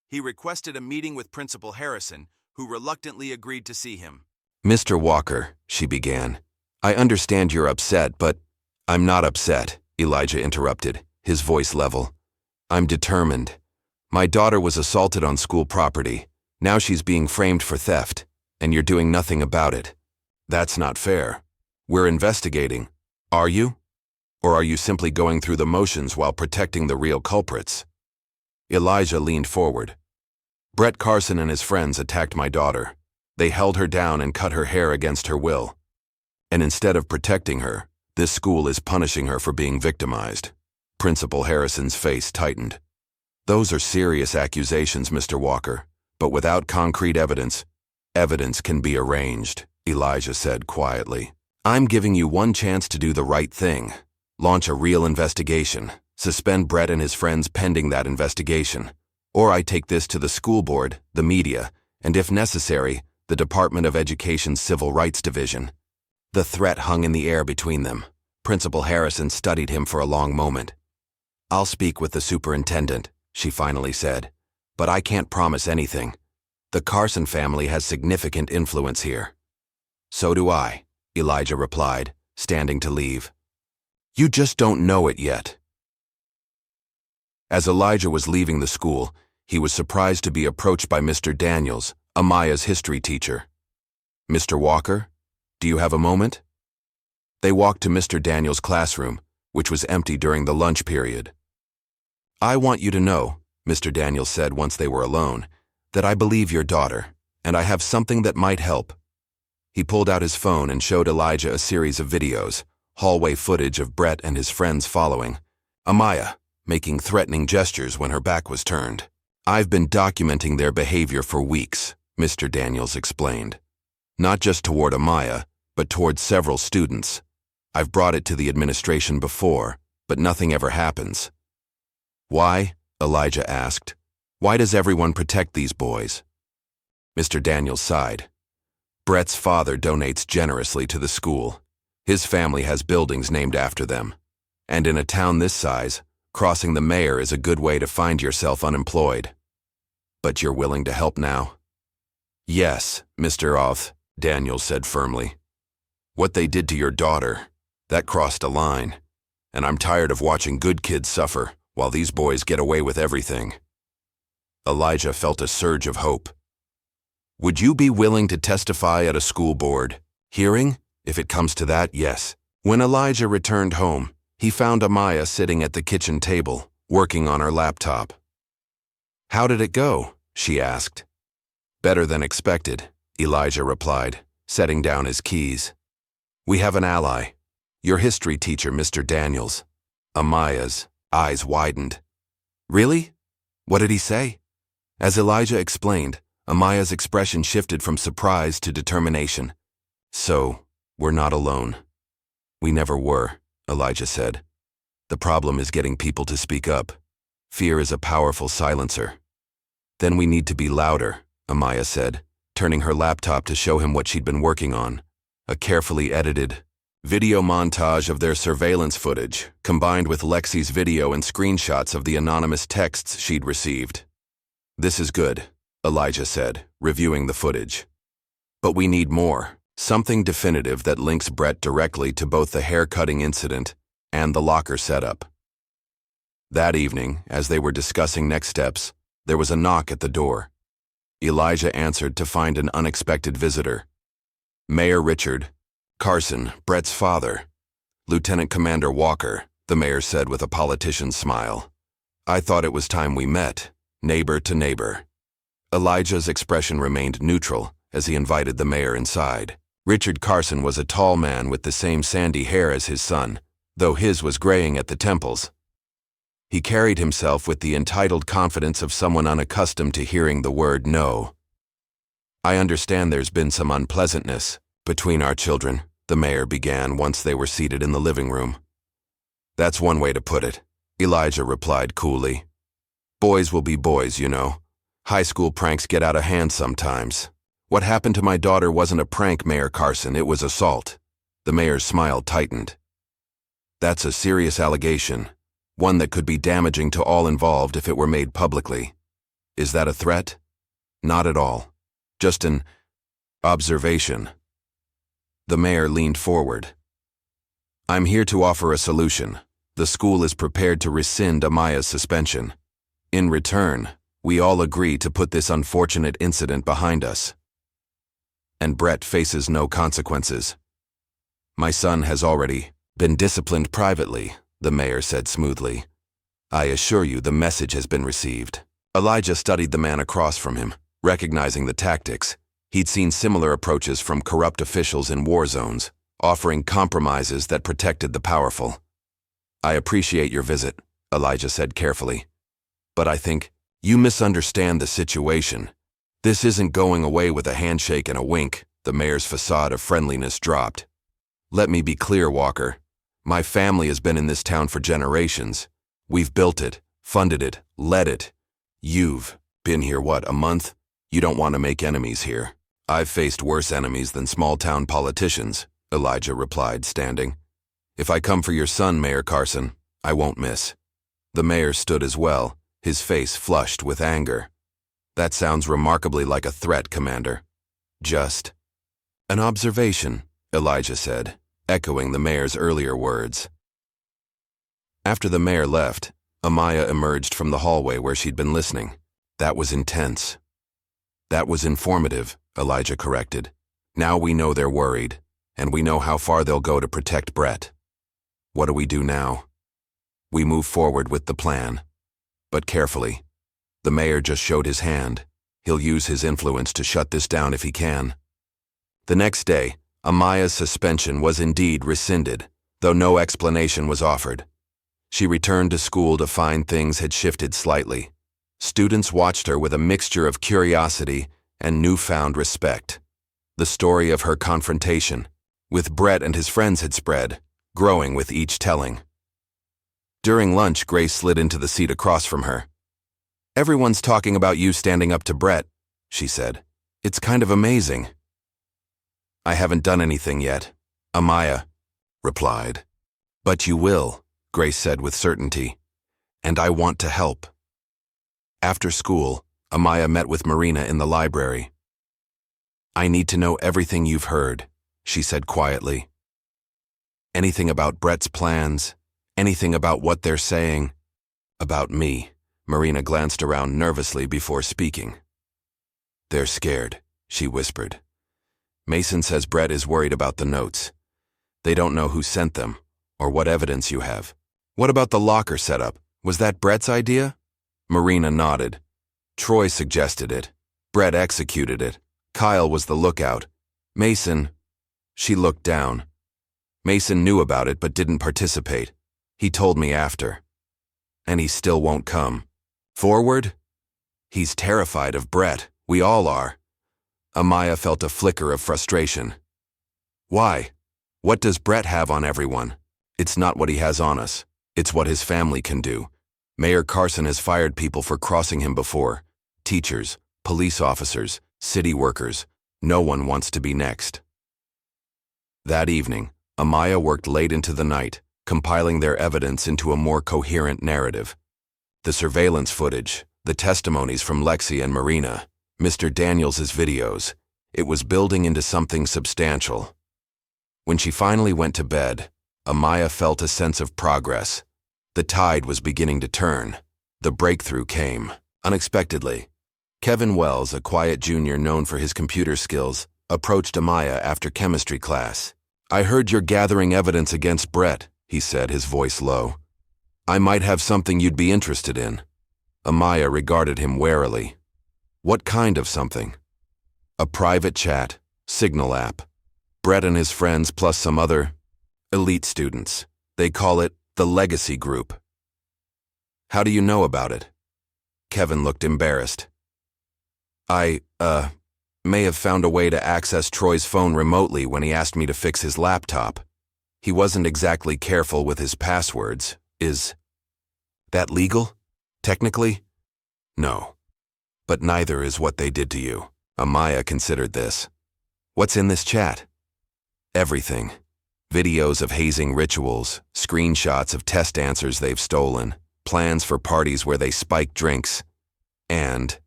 He requested a meeting with Principal Harrison, who reluctantly agreed to see him. Mr. Walker, she began, I understand you're upset, but I'm not upset, Elijah interrupted, his voice level. I'm determined. My daughter was assaulted on school property. Now she's being framed for theft, and you're doing nothing about it. That's not fair. We're investigating. Are you? Or are you simply going through the motions while protecting the real culprits? Elijah leaned forward. Brett Carson and his friends attacked my daughter. They held her down and cut her hair against her will. And instead of protecting her, this school is punishing her for being victimized. Principal Harrison's face tightened. Those are serious accusations, Mr. Walker, but without concrete evidence, evidence can be arranged, Elijah said quietly. I'm giving you one chance to do the right thing. Launch a real investigation. Suspend Brett and his friends pending that investigation. Or I take this to the school board, the media, and if necessary, the Department of Education's Civil Rights Division. The threat hung in the air between them. Principal Harrison studied him for a long moment. I'll speak with the superintendent, she finally said, but I can't promise anything. The Carson family has significant influence here. So do I, Elijah replied, standing to leave. You just don't know it yet. As Elijah was leaving the school, he was surprised to be approached by Mr. Daniels, Amaya's history teacher. Mr. Walker, do you have a moment? They walked to Mr. Daniels' classroom, which was empty during the lunch period. I want you to know, Mr. Daniels said once they were alone, that I believe your daughter, and I have something that might help. He pulled out his phone and showed Elijah a series of videos, hallway footage of Brett and his friends following, Amaya making threatening gestures when her back was turned. I've been documenting their behavior for weeks, Mr. Daniels explained. Not just toward Amaya, but toward several students. I've brought it to the administration before, but nothing ever happens. Why? Elijah asked. Why does everyone protect these boys? Mr. Daniels sighed. Brett's father donates generously to the school. His family has buildings named after them. And in a town this size, crossing the mayor is a good way to find yourself unemployed. But you're willing to help now? Yes, Mr. Oth, Daniels said firmly. What they did to your daughter, that crossed a line. And I'm tired of watching good kids suffer while these boys get away with everything. Elijah felt a surge of hope. Would you be willing to testify at a school board hearing? If it comes to that, yes. When Elijah returned home, he found Amaya sitting at the kitchen table, working on her laptop. How did it go? She asked. Better than expected, Elijah replied, setting down his keys. We have an ally. Your history teacher, Mr. Daniels. Amaya's eyes widened. Really? What did he say? As Elijah explained, Amaya's expression shifted from surprise to determination. So, we're not alone. We never were, Elijah said. The problem is getting people to speak up. Fear is a powerful silencer. Then we need to be louder, Amaya said, turning her laptop to show him what she'd been working on. A carefully edited video montage of their surveillance footage, combined with Lexi's video and screenshots of the anonymous texts she'd received. This is good, Elijah said, reviewing the footage. But we need more. Something definitive that links Brett directly to both the hair-cutting incident and the locker setup. That evening, as they were discussing next steps, there was a knock at the door. Elijah answered to find an unexpected visitor. Mayor Richard Carson, Brett's father. Lieutenant Commander Walker, the mayor said with a politician's smile. I thought it was time we met, neighbor to neighbor. Elijah's expression remained neutral as he invited the mayor inside. Richard Carson was a tall man with the same sandy hair as his son, though his was graying at the temples. He carried himself with the entitled confidence of someone unaccustomed to hearing the word no. I understand there's been some unpleasantness between our children, the mayor began once they were seated in the living room. That's one way to put it, Elijah replied coolly. Boys will be boys, you know. High school pranks get out of hand sometimes. What happened to my daughter wasn't a prank, Mayor Carson, it was assault. The mayor's smile tightened. That's a serious allegation, one that could be damaging to all involved if it were made publicly. Is that a threat? Not at all. Just an observation. The mayor leaned forward. I'm here to offer a solution. The school is prepared to rescind Amaya's suspension. In return, we all agree to put this unfortunate incident behind us. And Brett faces no consequences. My son has already been disciplined privately, the mayor said smoothly. I assure you the message has been received. Elijah studied the man across from him, recognizing the tactics. He'd seen similar approaches from corrupt officials in war zones, offering compromises that protected the powerful. I appreciate your visit, Elijah said carefully. But I think you misunderstand the situation. This isn't going away with a handshake and a wink. The mayor's facade of friendliness dropped. Let me be clear, Walker. My family has been in this town for generations. We've built it, funded it, led it. You've been here, what, a month? You don't want to make enemies here. I've faced worse enemies than small-town politicians, Elijah replied, standing. If I come for your son, Mayor Carson, I won't miss. The mayor stood as well, his face flushed with anger. That sounds remarkably like a threat, Commander. Just an observation, Elijah said, echoing the mayor's earlier words. After the mayor left, Amaya emerged from the hallway where she'd been listening. That was intense. That was informative, Elijah corrected. Now we know they're worried, and we know how far they'll go to protect Brett. What do we do now? We move forward with the plan. But carefully. The mayor just showed his hand. He'll use his influence to shut this down if he can. The next day, Amaya's suspension was indeed rescinded, though no explanation was offered. She returned to school to find things had shifted slightly. Students watched her with a mixture of curiosity and newfound respect. The story of her confrontation with Brett and his friends had spread, growing with each telling. During lunch, Grace slid into the seat across from her. Everyone's talking about you standing up to Brett, she said. It's kind of amazing. I haven't done anything yet, Amaya replied. But you will, Grace said with certainty. And I want to help. After school, Amaya met with Marina in the library. I need to know everything you've heard, she said quietly. Anything about Brett's plans, anything about what they're saying, about me. Marina glanced around nervously before speaking. They're scared, she whispered. Mason says Brett is worried about the notes. They don't know who sent them, or what evidence you have. What about the locker setup? Was that Brett's idea? Marina nodded. Troy suggested it. Brett executed it. Kyle was the lookout. Mason... She looked down. Mason knew about it but didn't participate. He told me after. And he still won't come. Forward? He's terrified of Brett. We all are. Amaya felt a flicker of frustration. Why? What does Brett have on everyone? It's not what he has on us. It's what his family can do. Mayor Carson has fired people for crossing him before. Teachers, police officers, city workers. No one wants to be next. That evening, Amaya worked late into the night, compiling their evidence into a more coherent narrative. The surveillance footage, the testimonies from Lexi and Marina, Mr. Daniels's videos. It was building into something substantial. When she finally went to bed, Amaya felt a sense of progress. The tide was beginning to turn. The breakthrough came, unexpectedly. Kevin Wells, a quiet junior known for his computer skills, approached Amaya after chemistry class. "I heard you're gathering evidence against Brett," he said, his voice low. "I might have something you'd be interested in." Amaya regarded him warily. "What kind of something?" "A private chat, Signal app. Brett and his friends plus some other elite students. They call it the Legacy Group." "How do you know about it?" Kevin looked embarrassed. I may have found a way to access Troy's phone remotely when he asked me to fix his laptop. He wasn't exactly careful with his passwords. Is that legal? Technically? No. But neither is what they did to you." Amaya considered this. "What's in this chat?" "Everything. Videos of hazing rituals, screenshots of test answers they've stolen, plans for parties where they spike drinks, and..."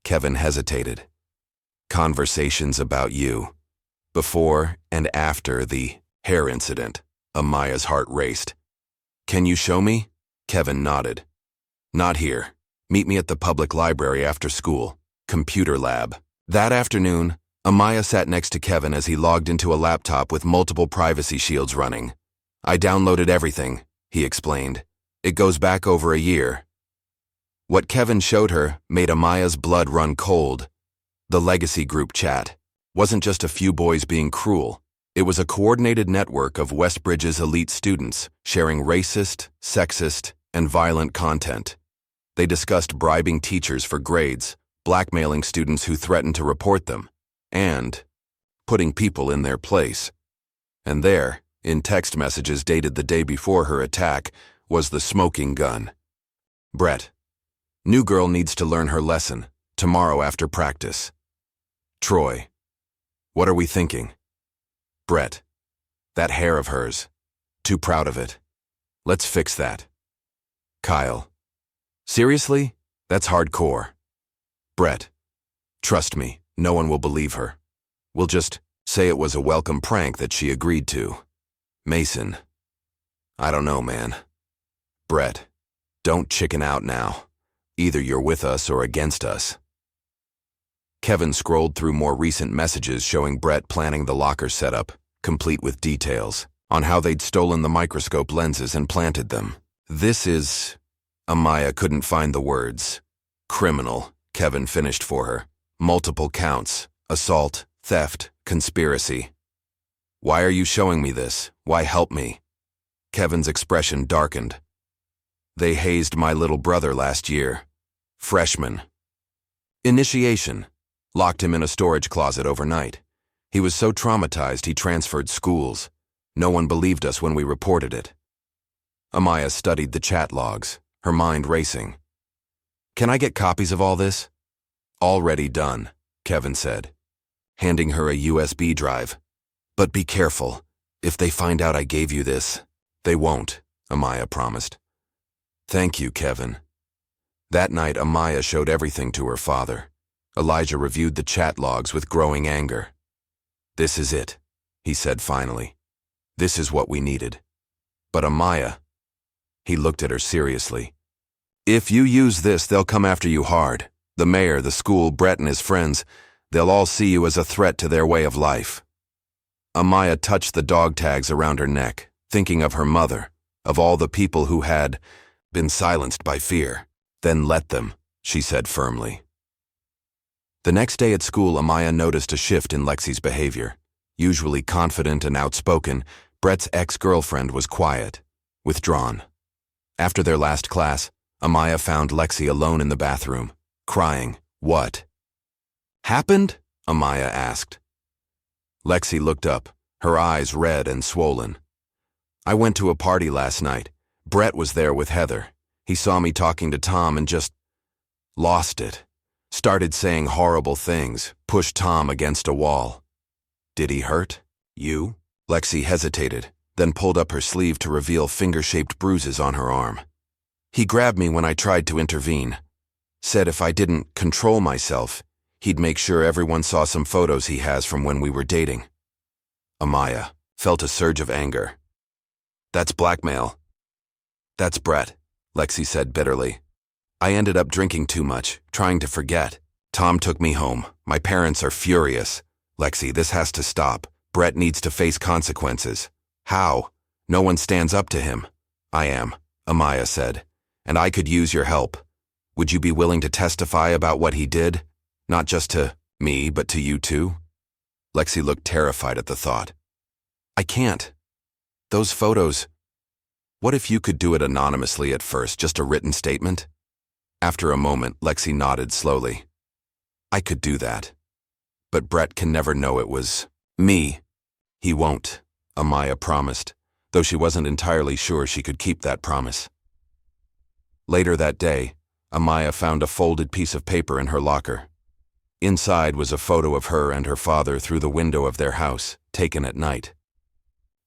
Kevin hesitated. "Conversations about you. Before and after the hair incident." Amaya's heart raced. "Can you show me?" Kevin nodded. "Not here. Meet me at the public library after school. Computer lab." That afternoon, Amaya sat next to Kevin as he logged into a laptop with multiple privacy shields running. "I downloaded everything," he explained. "It goes back over a year." What Kevin showed her made Amaya's blood run cold. The Legacy Group chat wasn't just a few boys being cruel. It was a coordinated network of Westbridge's elite students sharing racist, sexist, and violent content. They discussed bribing teachers for grades, blackmailing students who threatened to report them, and putting people in their place. And there, in text messages dated the day before her attack, was the smoking gun. "Brett. New girl needs to learn her lesson, tomorrow after practice." "Troy. What are we thinking?" "Brett. That hair of hers. Too proud of it. Let's fix that." "Kyle. Seriously? That's hardcore." "Brett. Trust me, no one will believe her. We'll just say it was a welcome prank that she agreed to." "Mason. I don't know, man." "Brett. Don't chicken out now. Either you're with us or against us." Kevin scrolled through more recent messages showing Brett planning the locker setup, complete with details on how they'd stolen the microscope lenses and planted them. "This is..." Amaya couldn't find the words. "Criminal," Kevin finished for her. "Multiple counts, assault, theft, conspiracy." "Why are you showing me this? Why help me?" Kevin's expression darkened. "They hazed my little brother last year. Freshman. Initiation. Locked him in a storage closet overnight. He was so traumatized he transferred schools. No one believed us when we reported it." Amaya studied the chat logs, her mind racing. "Can I get copies of all this?" "Already done," Kevin said, handing her a USB drive. "But be careful. If they find out I gave you this..." "They won't," Amaya promised. "Thank you, Kevin." That night, Amaya showed everything to her father. Elijah reviewed the chat logs with growing anger. "This is it," he said finally. "This is what we needed." "But Amaya..." He looked at her seriously. "If you use this, they'll come after you hard. The mayor, the school, Brett and his friends, they'll all see you as a threat to their way of life." Amaya touched the dog tags around her neck, thinking of her mother, of all the people who had been silenced by fear. "Then let them," she said firmly. The next day at school, Amaya noticed a shift in Lexi's behavior. Usually confident and outspoken, Brett's ex-girlfriend was quiet, withdrawn. After their last class, Amaya found Lexi alone in the bathroom, crying. "What happened?" Amaya asked. Lexi looked up, her eyes red and swollen. "I went to a party last night. Brett was there with Heather. He saw me talking to Tom and just lost it. Started saying horrible things, pushed Tom against a wall." "Did he hurt you?" Lexi hesitated, then pulled up her sleeve to reveal finger-shaped bruises on her arm. "He grabbed me when I tried to intervene. Said if I didn't control myself, he'd make sure everyone saw some photos he has from when we were dating." Amaya felt a surge of anger. "That's blackmail." "That's Brett," Lexi said bitterly. "I ended up drinking too much, trying to forget. Tom took me home. My parents are furious. Lexi, this has to stop. Brett needs to face consequences. How? No one stands up to him. I am, Amaya said, and I could use your help. Would you be willing to testify about what he did? Not just to me, but to you too? Lexi looked terrified at the thought. I can't. Those photos. What if you could do it anonymously at first, just a written statement? After a moment, Lexi nodded slowly. I could do that. But Brett can never know it was me. He won't, Amaya promised, though she wasn't entirely sure she could keep that promise. Later that day, Amaya found a folded piece of paper in her locker. Inside was a photo of her and her father through the window of their house, taken at night.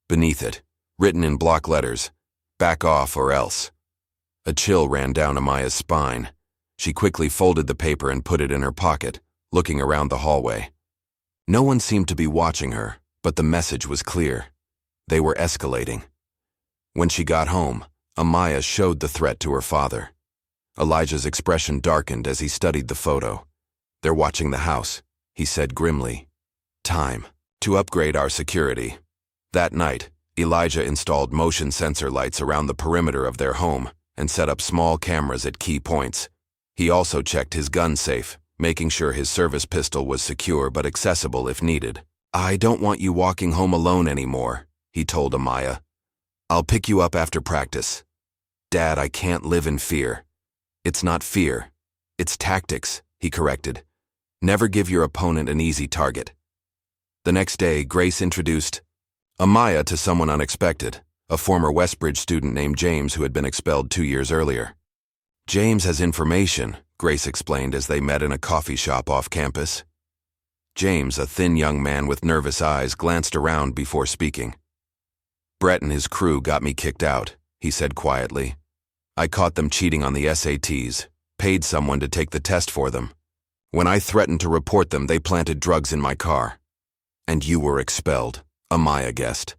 Beneath it, written in block letters, "Back off or else." A chill ran down Amaya's spine. She quickly folded the paper and put it in her pocket, looking around the hallway. No one seemed to be watching her, but the message was clear. They were escalating. When she got home, Amaya showed the threat to her father. Elijah's expression darkened as he studied the photo. They're watching the house, he said grimly. Time to upgrade our security. That night, Elijah installed motion sensor lights around the perimeter of their home and set up small cameras at key points. He also checked his gun safe, making sure his service pistol was secure but accessible if needed. I don't want you walking home alone anymore, he told Amaya. I'll pick you up after practice. Dad, I can't live in fear. It's not fear. It's tactics, he corrected. Never give your opponent an easy target. The next day, Grace introduced Amaya to someone unexpected, a former Westbridge student named James who had been expelled 2 years earlier. James has information, Grace explained as they met in a coffee shop off campus. James, a thin young man with nervous eyes, glanced around before speaking. Brett and his crew got me kicked out, he said quietly. I caught them cheating on the SATs, paid someone to take the test for them. When I threatened to report them, they planted drugs in my car. And you were expelled, Amaya guessed.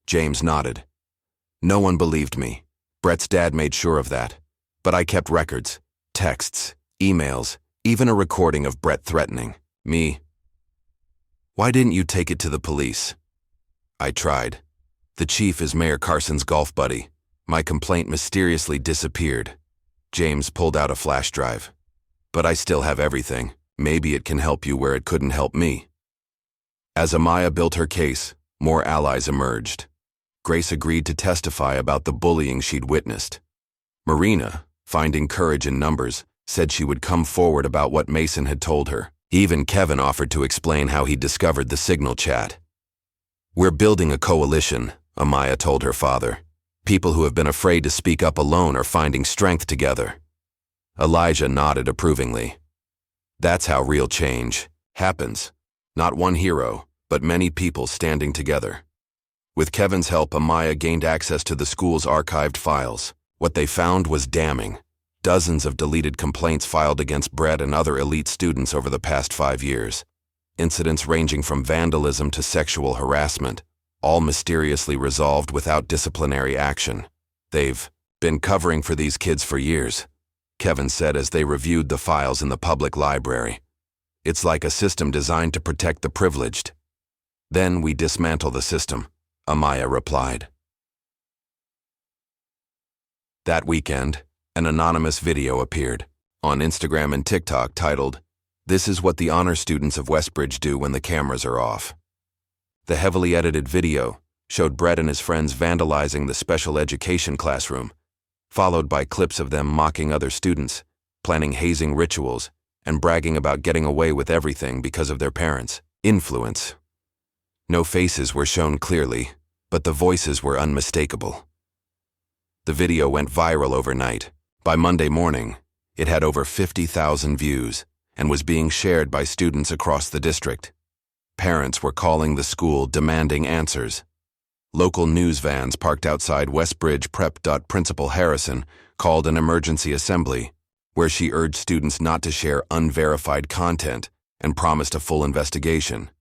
James nodded. No one believed me. Brett's dad made sure of that. But I kept records, texts, emails, even a recording of Brett threatening me. Why didn't you take it to the police? I tried. The chief is Mayor Carson's golf buddy. My complaint mysteriously disappeared. James pulled out a flash drive. But I still have everything. Maybe it can help you where it couldn't help me. As Amaya built her case, more allies emerged. Grace agreed to testify about the bullying she'd witnessed. Marina, finding courage in numbers, said she would come forward about what Mason had told her. Even Kevin offered to explain how he discovered the signal chat. We're building a coalition, Amaya told her father. People who have been afraid to speak up alone are finding strength together. Elijah nodded approvingly. That's how real change happens. Not one hero, but many people standing together. With Kevin's help, Amaya gained access to the school's archived files. What they found was damning. Dozens of deleted complaints filed against Brett and other elite students over the past 5 years. Incidents ranging from vandalism to sexual harassment, all mysteriously resolved without disciplinary action. They've been covering for these kids for years, Kevin said as they reviewed the files in the public library. It's like a system designed to protect the privileged. Then we dismantle the system, Amaya replied. That weekend, an anonymous video appeared on Instagram and TikTok titled, "This is what the honor students of Westbridge do when the cameras are off." The heavily edited video showed Brett and his friends vandalizing the special education classroom, followed by clips of them mocking other students, planning hazing rituals, and bragging about getting away with everything because of their parents' influence. No faces were shown clearly, but the voices were unmistakable. The video went viral overnight. By Monday morning, it had over 50,000 views and was being shared by students across the district. Parents were calling the school demanding answers. Local news vans parked outside Westbridge Prep. Principal Harrison called an emergency assembly, where she urged students not to share unverified content and promised a full investigation.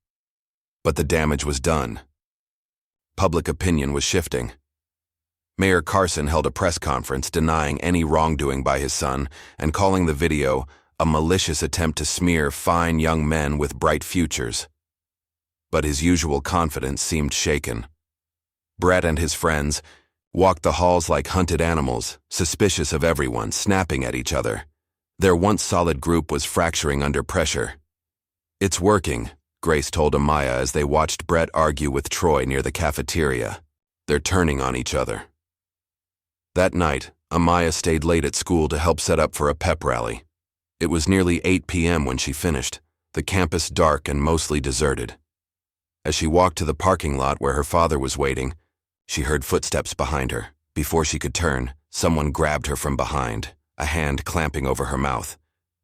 But the damage was done. Public opinion was shifting. Mayor Carson held a press conference denying any wrongdoing by his son and calling the video a malicious attempt to smear fine young men with bright futures. But his usual confidence seemed shaken. Brett and his friends walked the halls like hunted animals, suspicious of everyone, snapping at each other. Their once solid group was fracturing under pressure. "It's working," Grace told Amaya as they watched Brett argue with Troy near the cafeteria. "They're turning on each other." That night, Amaya stayed late at school to help set up for a pep rally. It was nearly 8 p.m. when she finished, the campus dark and mostly deserted. As she walked to the parking lot where her father was waiting, she heard footsteps behind her. Before she could turn, someone grabbed her from behind, a hand clamping over her mouth.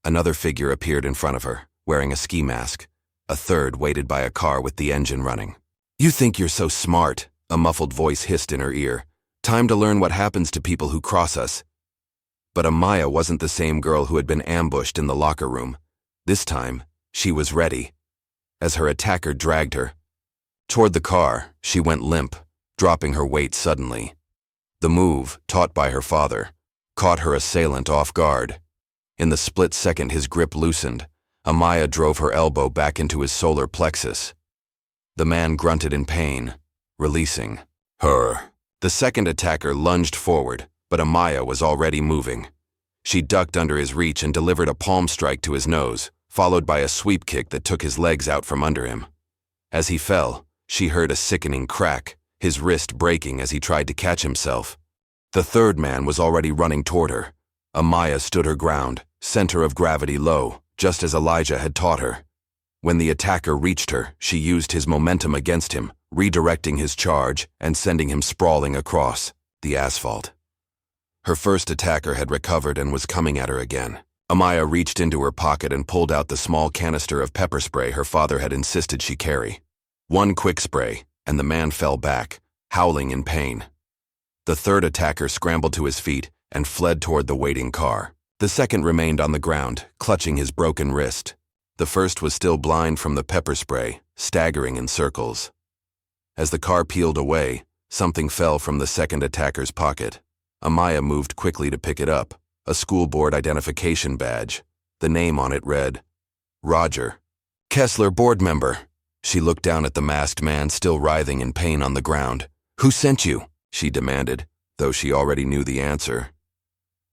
Another figure appeared in front of her, wearing a ski mask. A third waited by a car with the engine running. "You think you're so smart," a muffled voice hissed in her ear. "Time to learn what happens to people who cross us." But Amaya wasn't the same girl who had been ambushed in the locker room. This time, she was ready. As her attacker dragged her toward the car, she went limp, dropping her weight suddenly. The move, taught by her father, caught her assailant off guard. In the split second his grip loosened, Amaya drove her elbow back into his solar plexus. The man grunted in pain, releasing her. The second attacker lunged forward, but Amaya was already moving. She ducked under his reach and delivered a palm strike to his nose, followed by a sweep kick that took his legs out from under him. As he fell, she heard a sickening crack, his wrist breaking as he tried to catch himself. The third man was already running toward her. Amaya stood her ground, center of gravity low, just as Elijah had taught her. When the attacker reached her, she used his momentum against him, redirecting his charge and sending him sprawling across the asphalt. Her first attacker had recovered and was coming at her again. Amaya reached into her pocket and pulled out the small canister of pepper spray her father had insisted she carry. One quick spray, and the man fell back, howling in pain. The third attacker scrambled to his feet and fled toward the waiting car. The second remained on the ground, clutching his broken wrist. The first was still blind from the pepper spray, staggering in circles. As the car peeled away, something fell from the second attacker's pocket. Amaya moved quickly to pick it up, a school board identification badge. The name on it read, Roger Kessler, board member. She looked down at the masked man still writhing in pain on the ground. "Who sent you?" she demanded, though she already knew the answer.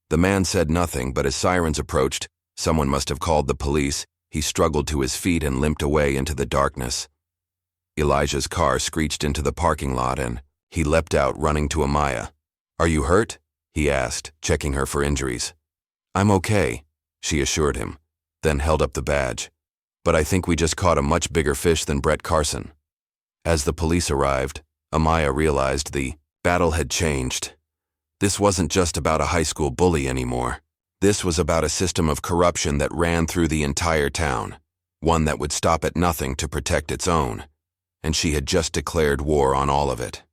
The man said nothing, but as sirens approached, someone must have called the police. He struggled to his feet and limped away into the darkness. Elijah's car screeched into the parking lot and he leapt out, running to Amaya. "Are you hurt?" he asked, checking her for injuries. "I'm okay," she assured him, then held up the badge. "But I think we just caught a much bigger fish than Brett Carson." As the police arrived, Amaya realized the battle had changed. This wasn't just about a high school bully anymore. This was about a system of corruption that ran through the entire town, one that would stop at nothing to protect its own, and she had just declared war on all of it.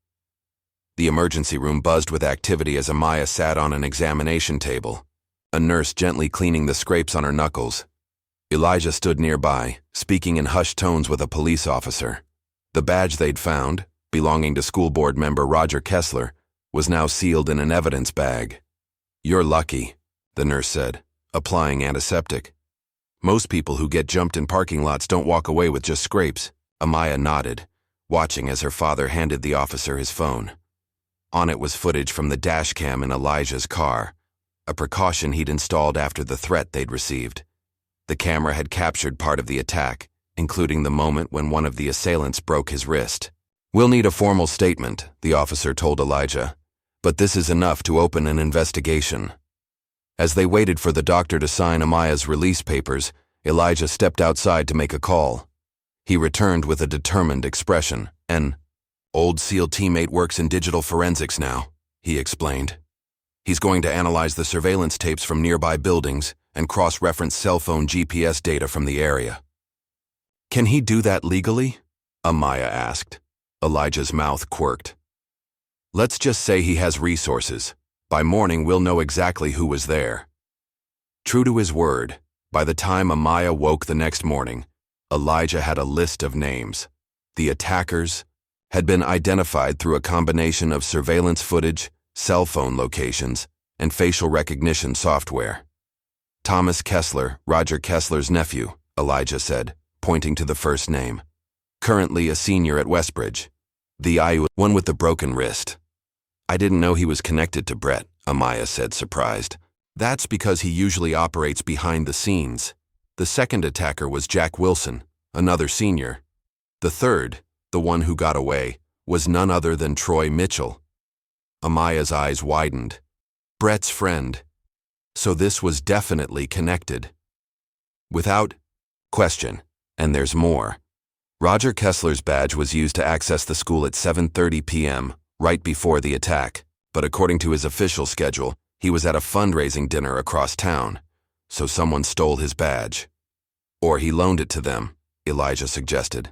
The emergency room buzzed with activity as Amaya sat on an examination table, a nurse gently cleaning the scrapes on her knuckles. Elijah stood nearby, speaking in hushed tones with a police officer. The badge they'd found, belonging to school board member Roger Kessler, was now sealed in an evidence bag. "You're lucky," the nurse said, applying antiseptic. "Most people who get jumped in parking lots don't walk away with just scrapes." Amaya nodded, watching as her father handed the officer his phone. On it was footage from the dash cam in Elijah's car, a precaution he'd installed after the threat they'd received. The camera had captured part of the attack, including the moment when one of the assailants broke his wrist. "We'll need a formal statement," the officer told Elijah, "but this is enough to open an investigation." As they waited for the doctor to sign Amaya's release papers, Elijah stepped outside to make a call. He returned with a determined expression. "An old SEAL teammate works in digital forensics now," he explained. "He's going to analyze the surveillance tapes from nearby buildings and cross-reference cell phone GPS data from the area." "Can he do that legally?" Amaya asked. Elijah's mouth quirked. "Let's just say he has resources. By morning, we'll know exactly who was there." True to his word, by the time Amaya woke the next morning, Elijah had a list of names. The attackers had been identified through a combination of surveillance footage, cell phone locations, and facial recognition software. Thomas Kessler, Roger Kessler's nephew, Elijah said, pointing to the first name. Currently a senior at Westbridge. The one with the broken wrist. I didn't know he was connected to Brett, Amaya said, surprised. That's because he usually operates behind the scenes. The second attacker was Jack Wilson, another senior. The third, the one who got away, was none other than Troy Mitchell. Amaya's eyes widened. Brett's friend. So this was definitely connected. Without question, and there's more. Roger Kessler's badge was used to access the school at 7:30 p.m., right before the attack, but according to his official schedule, he was at a fundraising dinner across town, so someone stole his badge. Or he loaned it to them, Elijah suggested.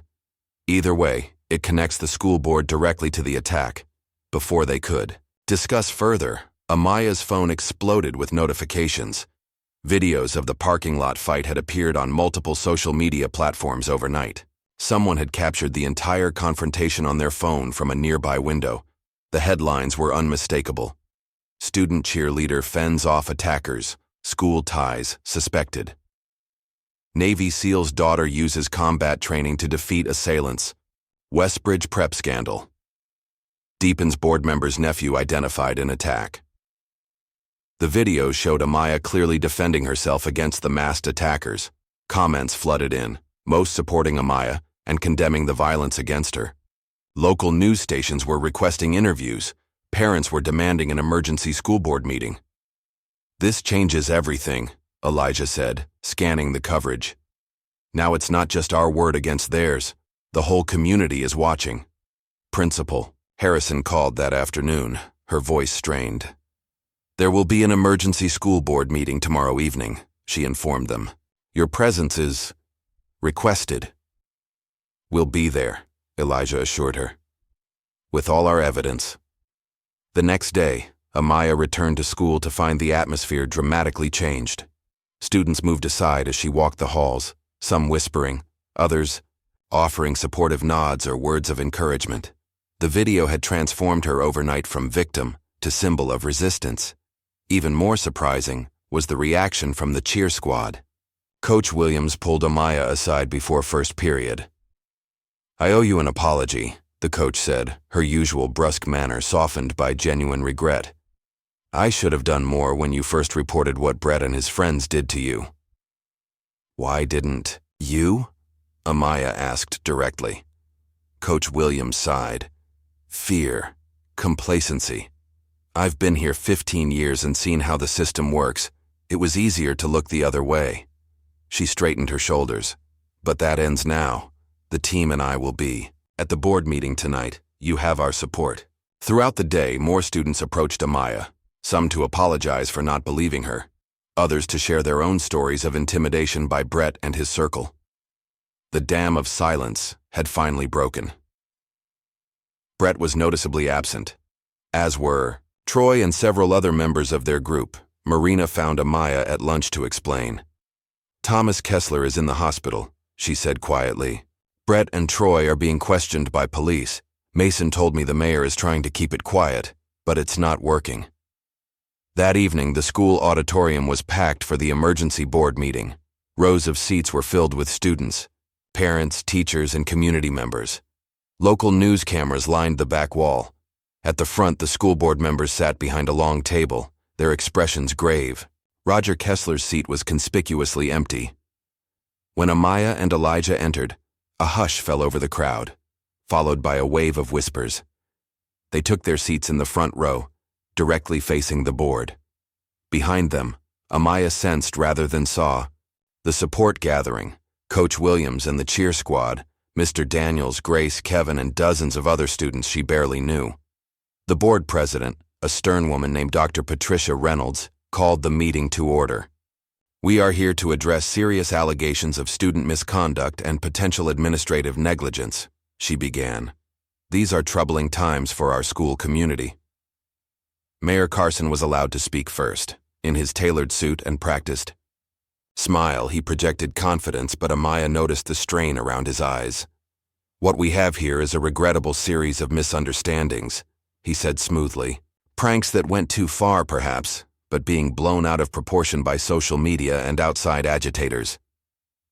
Either way, it connects the school board directly to the attack. Before they could discuss further, Amaya's phone exploded with notifications. Videos of the parking lot fight had appeared on multiple social media platforms overnight. Someone had captured the entire confrontation on their phone from a nearby window. The headlines were unmistakable. Student cheerleader fends off attackers. School ties suspected. Navy SEAL's daughter uses combat training to defeat assailants. Westbridge Prep scandal. Deepen's board member's nephew identified in attack. The video showed Amaya clearly defending herself against the masked attackers. Comments flooded in, most supporting Amaya and condemning the violence against her. Local news stations were requesting interviews. Parents were demanding an emergency school board meeting. This changes everything, Elijah said, scanning the coverage. Now it's not just our word against theirs. The whole community is watching. Principal Harrison called that afternoon, her voice strained. There will be an emergency school board meeting tomorrow evening, she informed them. Your presence is requested. We'll be there, Elijah assured her. With all our evidence. The next day, Amaya returned to school to find the atmosphere dramatically changed. Students moved aside as she walked the halls, some whispering, others offering supportive nods or words of encouragement. The video had transformed her overnight from victim to symbol of resistance. Even more surprising was the reaction from the cheer squad. Coach Williams pulled Amaya aside before first period. I owe you an apology, the coach said, her usual brusque manner softened by genuine regret. I should have done more when you first reported what Brett and his friends did to you. Why didn't you? Amaya asked directly. Coach Williams sighed. Fear. Complacency. I've been here 15 years and seen how the system works. It was easier to look the other way. She straightened her shoulders. But that ends now. The team and I will be. At the board meeting tonight, you have our support. Throughout the day, more students approached Amaya, some to apologize for not believing her, others to share their own stories of intimidation by Brett and his circle. The dam of silence had finally broken. Brett was noticeably absent, as were Troy and several other members of their group. Marina found Amaya at lunch to explain. Thomas Kessler is in the hospital, she said quietly. Brett and Troy are being questioned by police. Mason told me the mayor is trying to keep it quiet, but it's not working. That evening, the school auditorium was packed for the emergency board meeting. Rows of seats were filled with students, parents, teachers, and community members. Local news cameras lined the back wall. At the front, the school board members sat behind a long table, their expressions grave. Roger Kessler's seat was conspicuously empty. When Amaya and Elijah entered, a hush fell over the crowd, followed by a wave of whispers. They took their seats in the front row, directly facing the board. Behind them, Amaya sensed rather than saw the support gathering, Coach Williams and the cheer squad, Mr. Daniels, Grace, Kevin, and dozens of other students she barely knew. The board president, a stern woman named Dr. Patricia Reynolds, called the meeting to order. We are here to address serious allegations of student misconduct and potential administrative negligence, she began. These are troubling times for our school community. Mayor Carson was allowed to speak first. In his tailored suit and practiced smile, he projected confidence, but Amaya noticed the strain around his eyes. What we have here is a regrettable series of misunderstandings, he said smoothly. Pranks that went too far, perhaps, but being blown out of proportion by social media and outside agitators.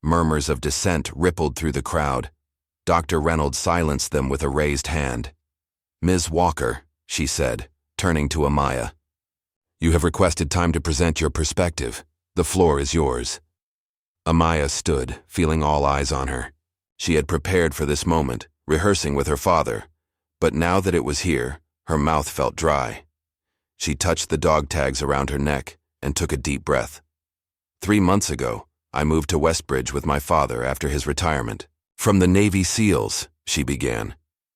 Murmurs of dissent rippled through the crowd. Dr. Reynolds silenced them with a raised hand. "Ms. Walker," she said, turning to Amaya, "you have requested time to present your perspective. The floor is yours." Amaya stood, feeling all eyes on her. She had prepared for this moment, rehearsing with her father, but now that it was here, her mouth felt dry. She touched the dog tags around her neck and took a deep breath. 3 months ago, I moved to Westbridge with my father after his retirement. "From the Navy SEALs," she began.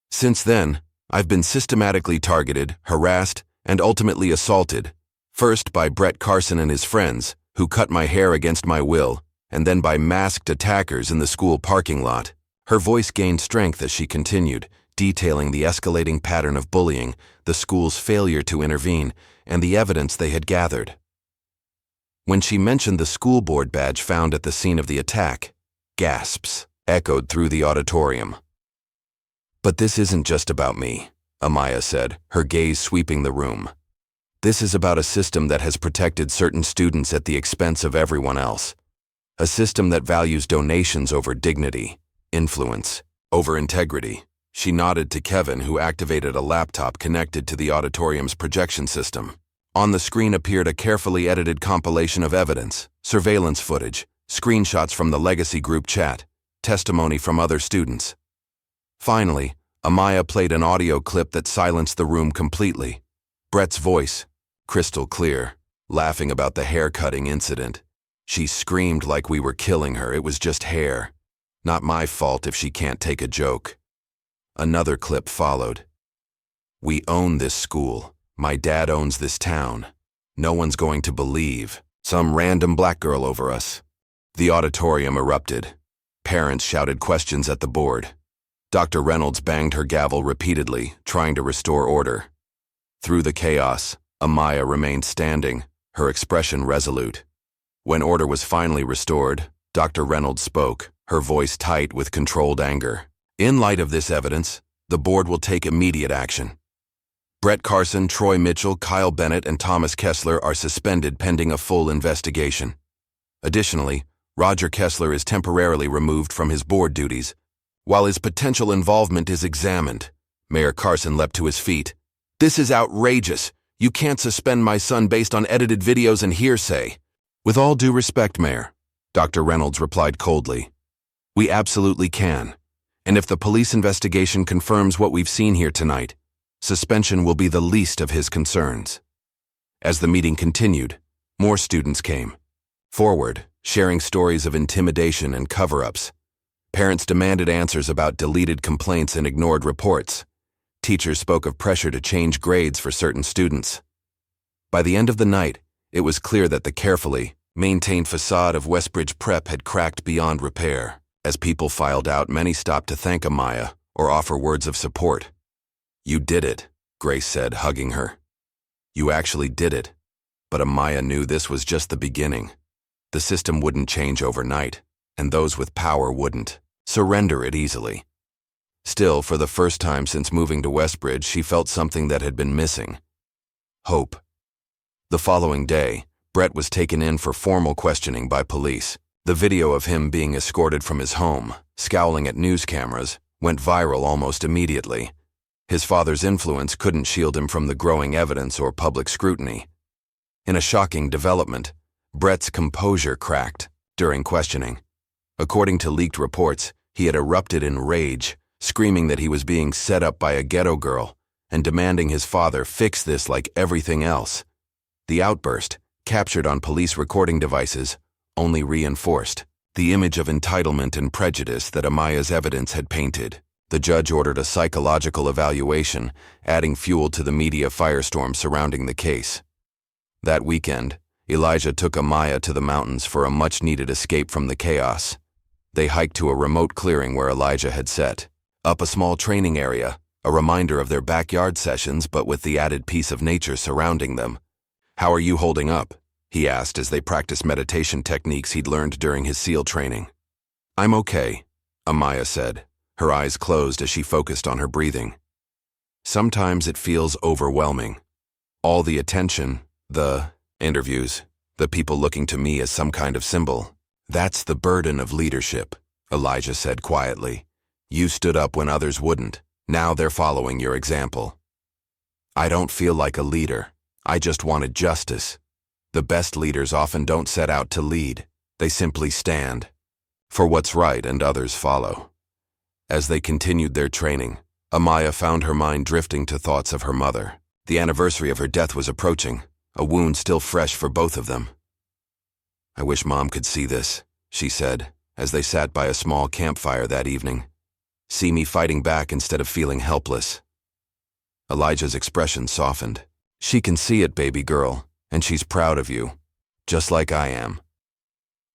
"Since then, I've been systematically targeted, harassed, and ultimately assaulted, first by Brett Carson and his friends, who cut my hair against my will, and then by masked attackers in the school parking lot." Her voice gained strength as she continued, detailing the escalating pattern of bullying, the school's failure to intervene, and the evidence they had gathered. When she mentioned the school board badge found at the scene of the attack, gasps echoed through the auditorium. "But this isn't just about me," Amaya said, her gaze sweeping the room. "This is about a system that has protected certain students at the expense of everyone else. A system that values donations over dignity, influence over integrity." She nodded to Kevin, who activated a laptop connected to the auditorium's projection system. On the screen appeared a carefully edited compilation of evidence, surveillance footage, screenshots from the Legacy group chat, testimony from other students. Finally, Amaya played an audio clip that silenced the room completely. Brett's voice, crystal clear, laughing about the hair-cutting incident. She screamed like we were killing her. It was just hair. Not my fault if she can't take a joke. Another clip followed. "We own this school. My dad owns this town. No one's going to believe some random black girl over us." The auditorium erupted. Parents shouted questions at the board. Dr. Reynolds banged her gavel repeatedly, trying to restore order. Through the chaos, Amaya remained standing, her expression resolute. When order was finally restored, Dr. Reynolds spoke, her voice tight with controlled anger. "In light of this evidence, the board will take immediate action. Brett Carson, Troy Mitchell, Kyle Bennett, and Thomas Kessler are suspended pending a full investigation. Additionally, Roger Kessler is temporarily removed from his board duties, while his potential involvement is examined." Mayor Carson leapt to his feet. "This is outrageous. You can't suspend my son based on edited videos and hearsay." "With all due respect, Mayor," Dr. Reynolds replied coldly, "we absolutely can. And if the police investigation confirms what we've seen here tonight, suspension will be the least of his concerns." As the meeting continued, more students came forward, sharing stories of intimidation and cover-ups. Parents demanded answers about deleted complaints and ignored reports. Teachers spoke of pressure to change grades for certain students. By the end of the night, it was clear that the carefully maintained facade of Westbridge Prep had cracked beyond repair. As people filed out, many stopped to thank Amaya or offer words of support. "You did it," Grace said, hugging her. "You actually did it." But Amaya knew this was just the beginning. The system wouldn't change overnight, and those with power wouldn't surrender it easily. Still, for the first time since moving to Westbridge, she felt something that had been missing: hope. The following day, Brett was taken in for formal questioning by police. The video of him being escorted from his home, scowling at news cameras, went viral almost immediately. His father's influence couldn't shield him from the growing evidence or public scrutiny. In a shocking development, Brett's composure cracked during questioning. According to leaked reports, he had erupted in rage, screaming that he was being set up by a ghetto girl and demanding his father fix this like everything else. The outburst, captured on police recording devices, only reinforced the image of entitlement and prejudice that Amaya's evidence had painted. The judge ordered a psychological evaluation, adding fuel to the media firestorm surrounding the case. That weekend, Elijah took Amaya to the mountains for a much-needed escape from the chaos. They hiked to a remote clearing where Elijah had set up a small training area, a reminder of their backyard sessions but with the added peace of nature surrounding them. "How are you holding up?" he asked as they practiced meditation techniques he'd learned during his SEAL training. "I'm okay," Amaya said, her eyes closed as she focused on her breathing. "Sometimes it feels overwhelming. All the attention, the Interviews. The people looking to me as some kind of symbol. That's the burden of leadership, Elijah said quietly. You stood up when others wouldn't. Now they're following your example. I don't feel like a leader. I just wanted justice. The best leaders often don't set out to lead. They simply stand for what's right and others follow. As they continued their training, Amaya found her mind drifting to thoughts of her mother. The anniversary of her death was approaching, a wound still fresh for both of them. I wish Mom could see this, she said, as they sat by a small campfire that evening. See me fighting back instead of feeling helpless. Elijah's expression softened. She can see it, baby girl, and she's proud of you, just like I am.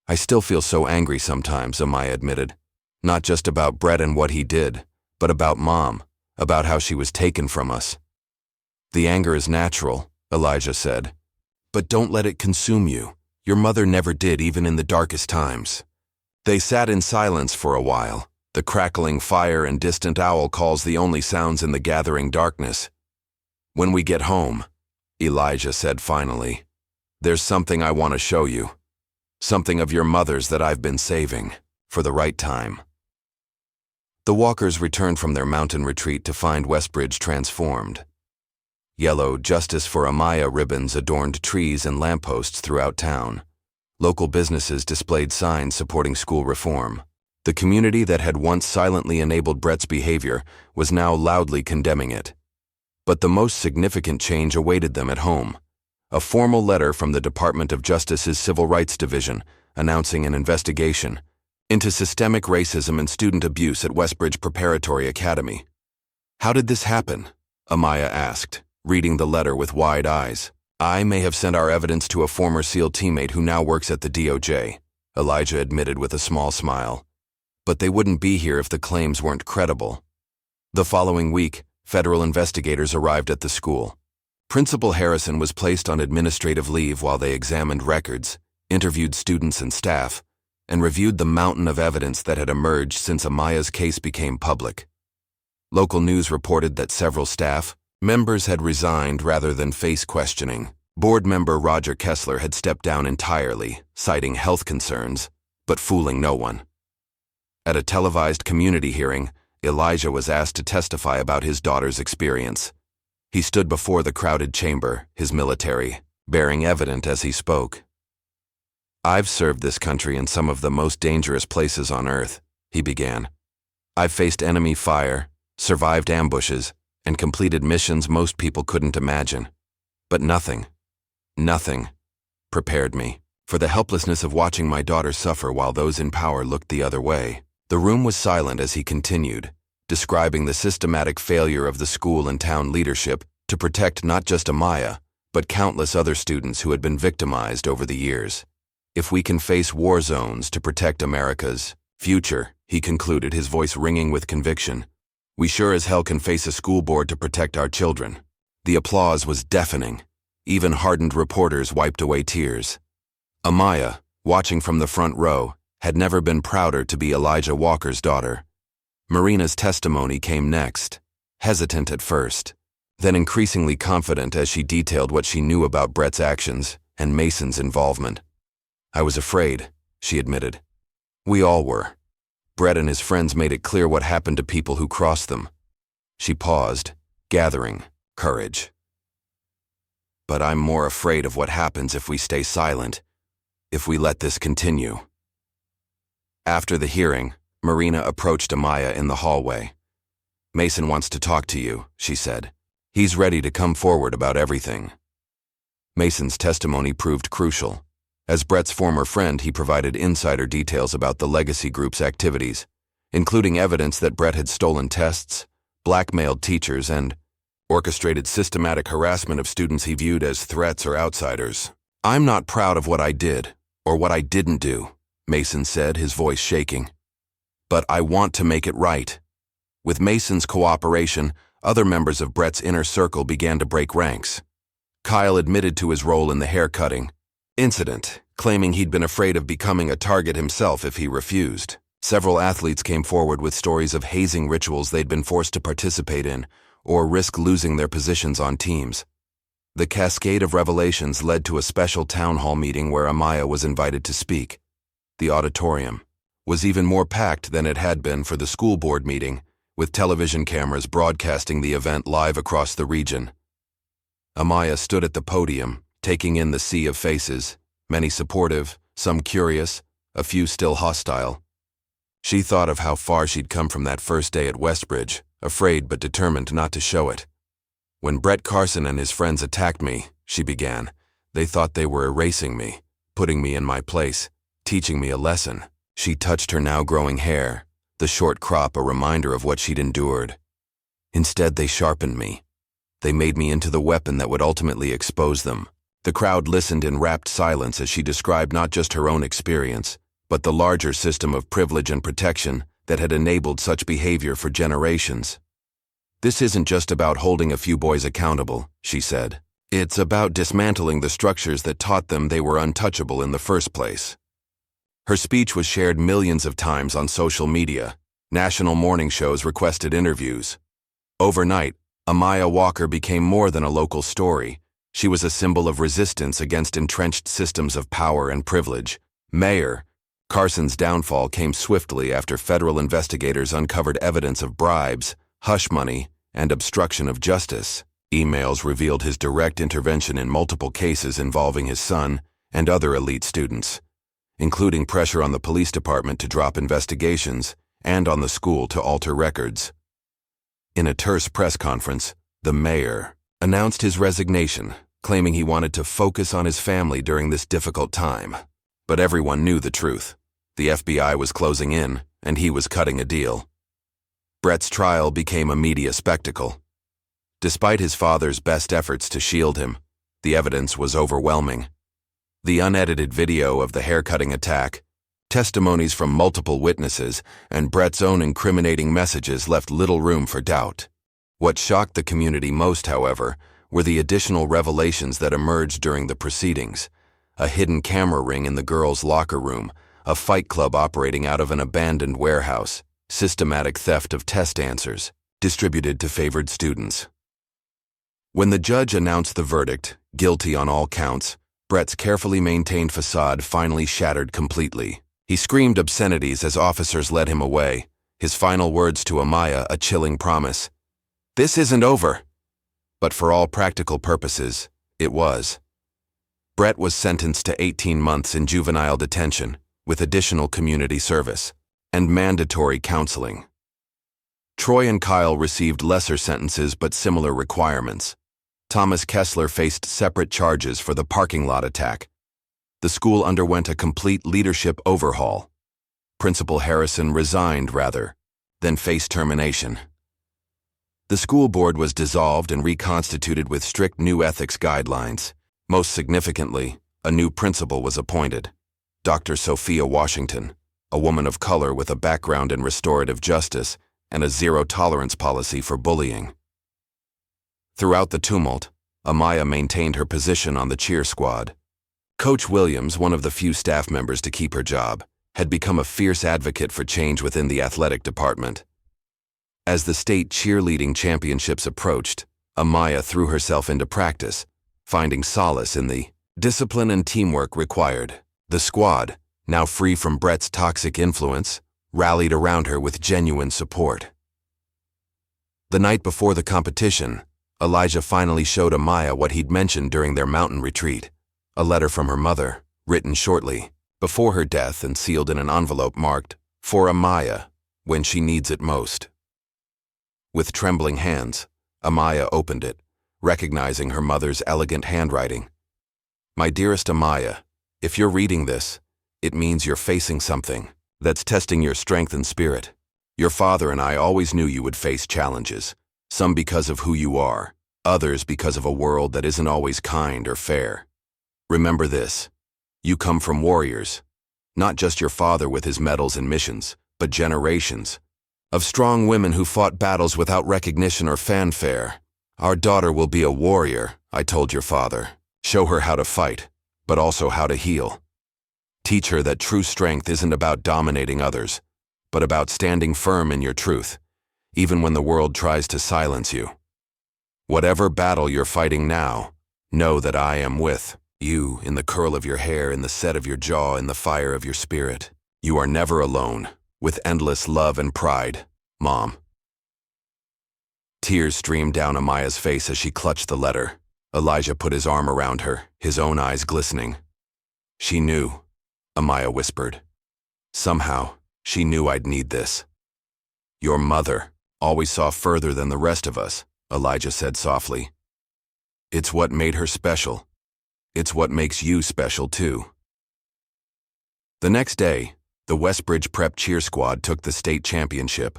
I still feel so angry sometimes, Amaya admitted. Not just about Brett and what he did, but about Mom, about how she was taken from us. The anger is natural, Elijah said. But don't let it consume you. Your mother never did, even in the darkest times. They sat in silence for a while, the crackling fire and distant owl calls the only sounds in the gathering darkness. When we get home, Elijah said finally, there's something I want to show you. Something of your mother's that I've been saving, for the right time. The Walkers returned from their mountain retreat to find Westbridge transformed. Yellow Justice for Amaya ribbons adorned trees and lampposts throughout town. Local businesses displayed signs supporting school reform. The community that had once silently enabled Brett's behavior was now loudly condemning it. But the most significant change awaited them at home. A formal letter from the Department of Justice's Civil Rights Division announcing an investigation into systemic racism and student abuse at Westbridge Preparatory Academy. How did this happen? Amaya asked, reading the letter with wide eyes. I may have sent our evidence to a former SEAL teammate who now works at the DOJ, Elijah admitted with a small smile. But they wouldn't be here if the claims weren't credible. The following week, federal investigators arrived at the school. Principal Harrison was placed on administrative leave while they examined records, interviewed students and staff, and reviewed the mountain of evidence that had emerged since Amaya's case became public. Local news reported that several staff members had resigned rather than face questioning. Board member Roger Kessler had stepped down entirely, citing health concerns, but fooling no one. At a televised community hearing, Elijah was asked to testify about his daughter's experience. He stood before the crowded chamber, his military, bearing evident as he spoke. I've served this country in some of the most dangerous places on earth, he began. I've faced enemy fire, survived ambushes, and completed missions most people couldn't imagine. But nothing prepared me for the helplessness of watching my daughter suffer while those in power looked the other way. The room was silent as he continued, describing the systematic failure of the school and town leadership to protect not just Amaya, but countless other students who had been victimized over the years. If we can face war zones to protect America's future, he concluded, his voice ringing with conviction, we sure as hell can face a school board to protect our children. The applause was deafening. Even hardened reporters wiped away tears. Amaya, watching from the front row, had never been prouder to be Elijah Walker's daughter. Marina's testimony came next, hesitant at first, then increasingly confident as she detailed what she knew about Brett's actions and Mason's involvement. I was afraid, she admitted. We all were. Brett and his friends made it clear what happened to people who crossed them. She paused, gathering courage. But I'm more afraid of what happens if we stay silent, if we let this continue. After the hearing, Marina approached Amaya in the hallway. Mason wants to talk to you, she said. He's ready to come forward about everything. Mason's testimony proved crucial. As Brett's former friend, he provided insider details about the Legacy Group's activities, including evidence that Brett had stolen tests, blackmailed teachers, and orchestrated systematic harassment of students he viewed as threats or outsiders. I'm not proud of what I did, or what I didn't do, Mason said, his voice shaking. But I want to make it right. With Mason's cooperation, other members of Brett's inner circle began to break ranks. Kyle admitted to his role in the haircutting incident, claiming he'd been afraid of becoming a target himself if he refused. Several athletes came forward with stories of hazing rituals they'd been forced to participate in, or risk losing their positions on teams. The cascade of revelations led to a special town hall meeting where Amaya was invited to speak. The auditorium was even more packed than it had been for the school board meeting, with television cameras broadcasting the event live across the region. Amaya stood at the podium, taking in the sea of faces, many supportive, some curious, a few still hostile. She thought of how far she'd come from that first day at Westbridge, afraid but determined not to show it. When Brett Carson and his friends attacked me, she began, they thought they were erasing me, putting me in my place, teaching me a lesson. She touched her now growing hair, the short crop a reminder of what she'd endured. Instead, they sharpened me. They made me into the weapon that would ultimately expose them. The crowd listened in rapt silence as she described not just her own experience, but the larger system of privilege and protection that had enabled such behavior for generations. This isn't just about holding a few boys accountable, she said. It's about dismantling the structures that taught them they were untouchable in the first place. Her speech was shared millions of times on social media. National morning shows requested interviews. Overnight, Amaya Walker became more than a local story. She was a symbol of resistance against entrenched systems of power and privilege. Mayor Carson's downfall came swiftly after federal investigators uncovered evidence of bribes, hush money, and obstruction of justice. Emails revealed his direct intervention in multiple cases involving his son and other elite students, including pressure on the police department to drop investigations and on the school to alter records. In a terse press conference, the mayor announced his resignation, claiming he wanted to focus on his family during this difficult time. But everyone knew the truth. The FBI was closing in, and he was cutting a deal. Brett's trial became a media spectacle. Despite his father's best efforts to shield him, the evidence was overwhelming. The unedited video of the haircutting attack, testimonies from multiple witnesses, and Brett's own incriminating messages left little room for doubt. What shocked the community most, however, were the additional revelations that emerged during the proceedings. A hidden camera ring in the girls' locker room, a fight club operating out of an abandoned warehouse, systematic theft of test answers, distributed to favored students. When the judge announced the verdict, guilty on all counts, Brett's carefully maintained facade finally shattered completely. He screamed obscenities as officers led him away, his final words to Amaya a chilling promise. "This isn't over." But for all practical purposes, it was. Brett was sentenced to 18 months in juvenile detention, with additional community service and mandatory counseling. Troy and Kyle received lesser sentences but similar requirements. Thomas Kessler faced separate charges for the parking lot attack. The school underwent a complete leadership overhaul. Principal Harrison resigned, rather, than faced termination. The school board was dissolved and reconstituted with strict new ethics guidelines. Most significantly, a new principal was appointed, Dr. Sophia Washington, a woman of color with a background in restorative justice and a zero-tolerance policy for bullying. Throughout the tumult, Amaya maintained her position on the cheer squad. Coach Williams, one of the few staff members to keep her job, had become a fierce advocate for change within the athletic department. As the state cheerleading championships approached, Amaya threw herself into practice, finding solace in the discipline and teamwork required. The squad, now free from Brett's toxic influence, rallied around her with genuine support. The night before the competition, Elijah finally showed Amaya what he'd mentioned during their mountain retreat, a letter from her mother, written shortly before her death and sealed in an envelope marked, "For Amaya, when she needs it most." With trembling hands, Amaya opened it, recognizing her mother's elegant handwriting. "My dearest Amaya, if you're reading this, it means you're facing something that's testing your strength and spirit. Your father and I always knew you would face challenges, some because of who you are, others because of a world that isn't always kind or fair. Remember this, you come from warriors, not just your father with his medals and missions, but generations of strong women who fought battles without recognition or fanfare. Our daughter will be a warrior, I told your father. Show her how to fight, but also how to heal. Teach her that true strength isn't about dominating others, but about standing firm in your truth, even when the world tries to silence you. Whatever battle you're fighting now, Know that I am with you in the curl of your hair, in the set of your jaw, in the fire of your spirit. You are never alone, with endless love and pride, Mom. Tears streamed down Amaya's face as she clutched the letter. Elijah put his arm around her, his own eyes glistening. She knew, Amaya whispered. Somehow, she knew I'd need this. Your mother always saw further than the rest of us, Elijah said softly. It's what made her special. It's what makes you special, too. The next day, the Westbridge Prep cheer squad took the state championship.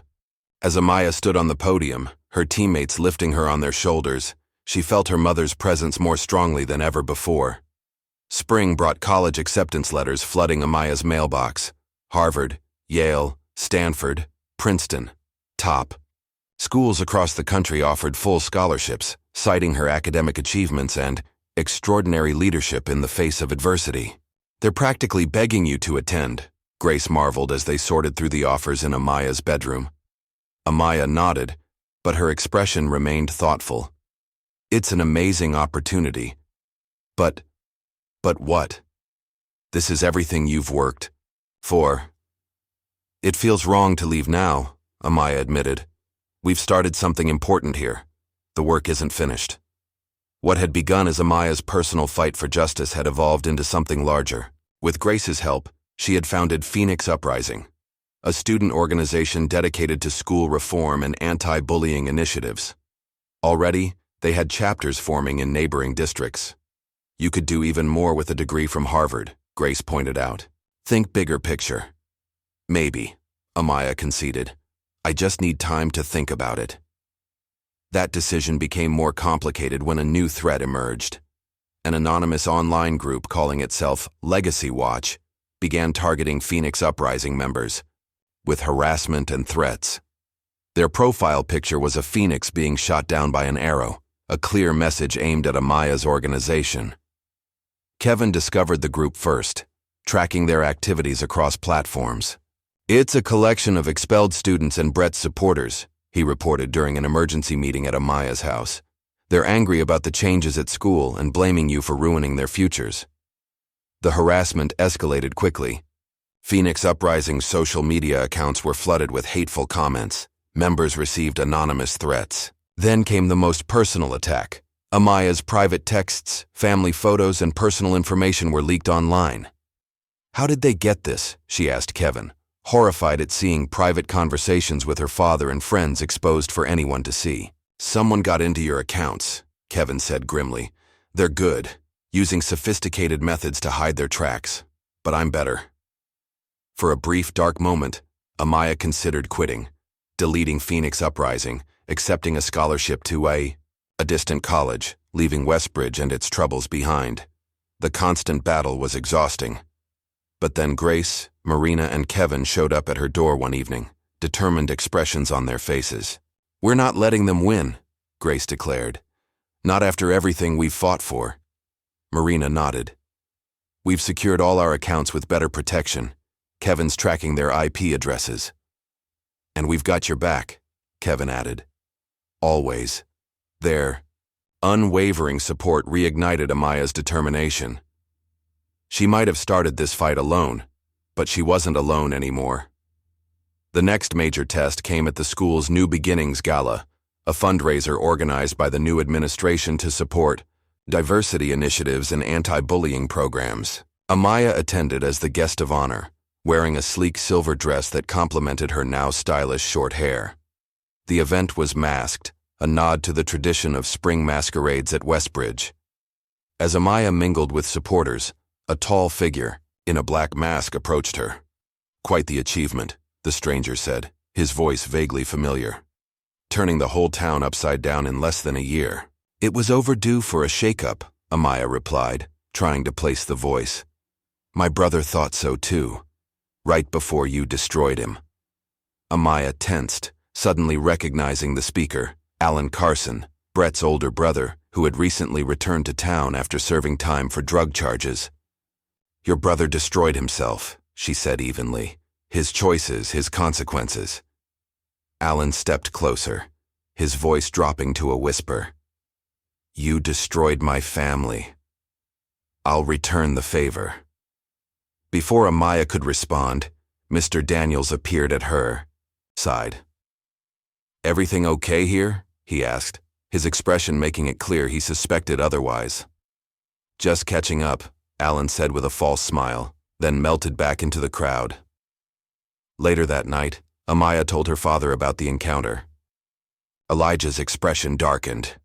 As Amaya stood on the podium, her teammates lifting her on their shoulders, she felt her mother's presence more strongly than ever before. Spring brought college acceptance letters flooding Amaya's mailbox. Harvard, Yale, Stanford, Princeton, top. Schools across the country offered full scholarships, citing her academic achievements and extraordinary leadership in the face of adversity. They're practically begging you to attend, Grace marveled as they sorted through the offers in Amaya's bedroom. Amaya nodded, but her expression remained thoughtful. It's an amazing opportunity. But what? This is everything you've worked for. It feels wrong to leave now, Amaya admitted. We've started something important here. The work isn't finished. What had begun as Amaya's personal fight for justice had evolved into something larger. With Grace's help, she had founded Phoenix Uprising, a student organization dedicated to school reform and anti-bullying initiatives. Already, they had chapters forming in neighboring districts. You could do even more with a degree from Harvard, Grace pointed out. Think bigger picture. Maybe, Amaya conceded. I just need time to think about it. That decision became more complicated when a new threat emerged. An anonymous online group calling itself Legacy Watch began targeting Phoenix Uprising members with harassment and threats. Their profile picture was a phoenix being shot down by an arrow, a clear message aimed at Amaya's organization. Kevin discovered the group first, tracking their activities across platforms. It's a collection of expelled students and Brett's supporters, he reported during an emergency meeting at Amaya's house. They're angry about the changes at school and blaming you for ruining their futures. The harassment escalated quickly. Phoenix Uprising's social media accounts were flooded with hateful comments. Members received anonymous threats. Then came the most personal attack. Amaya's private texts, family photos, and personal information were leaked online. How did they get this? She asked Kevin, horrified at seeing private conversations with her father and friends exposed for anyone to see. Someone got into your accounts, Kevin said grimly. They're good, using sophisticated methods to hide their tracks. But I'm better. For a brief, dark moment, Amaya considered quitting, deleting Phoenix Uprising, accepting a scholarship to a distant college, leaving Westbridge and its troubles behind. The constant battle was exhausting. But then Grace, Marina, and Kevin showed up at her door one evening, determined expressions on their faces. We're not letting them win, Grace declared. Not after everything we've fought for. Marina nodded. We've secured all our accounts with better protection. Kevin's tracking their IP addresses. And we've got your back, Kevin added. Always. Their unwavering support reignited Amaya's determination. She might have started this fight alone, but she wasn't alone anymore. The next major test came at the school's New Beginnings Gala, a fundraiser organized by the new administration to support diversity initiatives and anti-bullying programs. Amaya attended as the guest of honor, wearing a sleek silver dress that complemented her now stylish short hair. The event was masked, a nod to the tradition of spring masquerades at Westbridge. As Amaya mingled with supporters, a tall figure, in a black mask, approached her. Quite the achievement, the stranger said, his voice vaguely familiar. Turning the whole town upside down in less than a year. It was overdue for a shakeup, Amaya replied, trying to place the voice. My brother thought so too, right before you destroyed him. Amaya tensed, suddenly recognizing the speaker, Alan Carson, Brett's older brother, who had recently returned to town after serving time for drug charges. Your brother destroyed himself, she said evenly. His choices, his consequences. Alan stepped closer, his voice dropping to a whisper. You destroyed my family. I'll return the favor." Before Amaya could respond, Mr. Daniels appeared at her side. "Everything okay here?" he asked, his expression making it clear he suspected otherwise. "Just catching up," Alan said with a false smile, then melted back into the crowd. Later that night, Amaya told her father about the encounter. Elijah's expression darkened.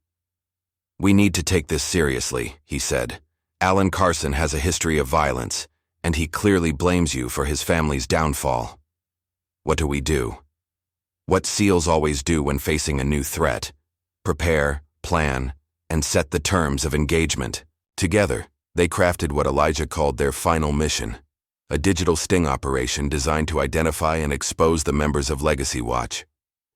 "We need to take this seriously," he said. "Alan Carson has a history of violence, and he clearly blames you for his family's downfall. What do we do?" What SEALs always do when facing a new threat: prepare, plan, and set the terms of engagement. Together, they crafted what Elijah called their final mission, a digital sting operation designed to identify and expose the members of Legacy Watch.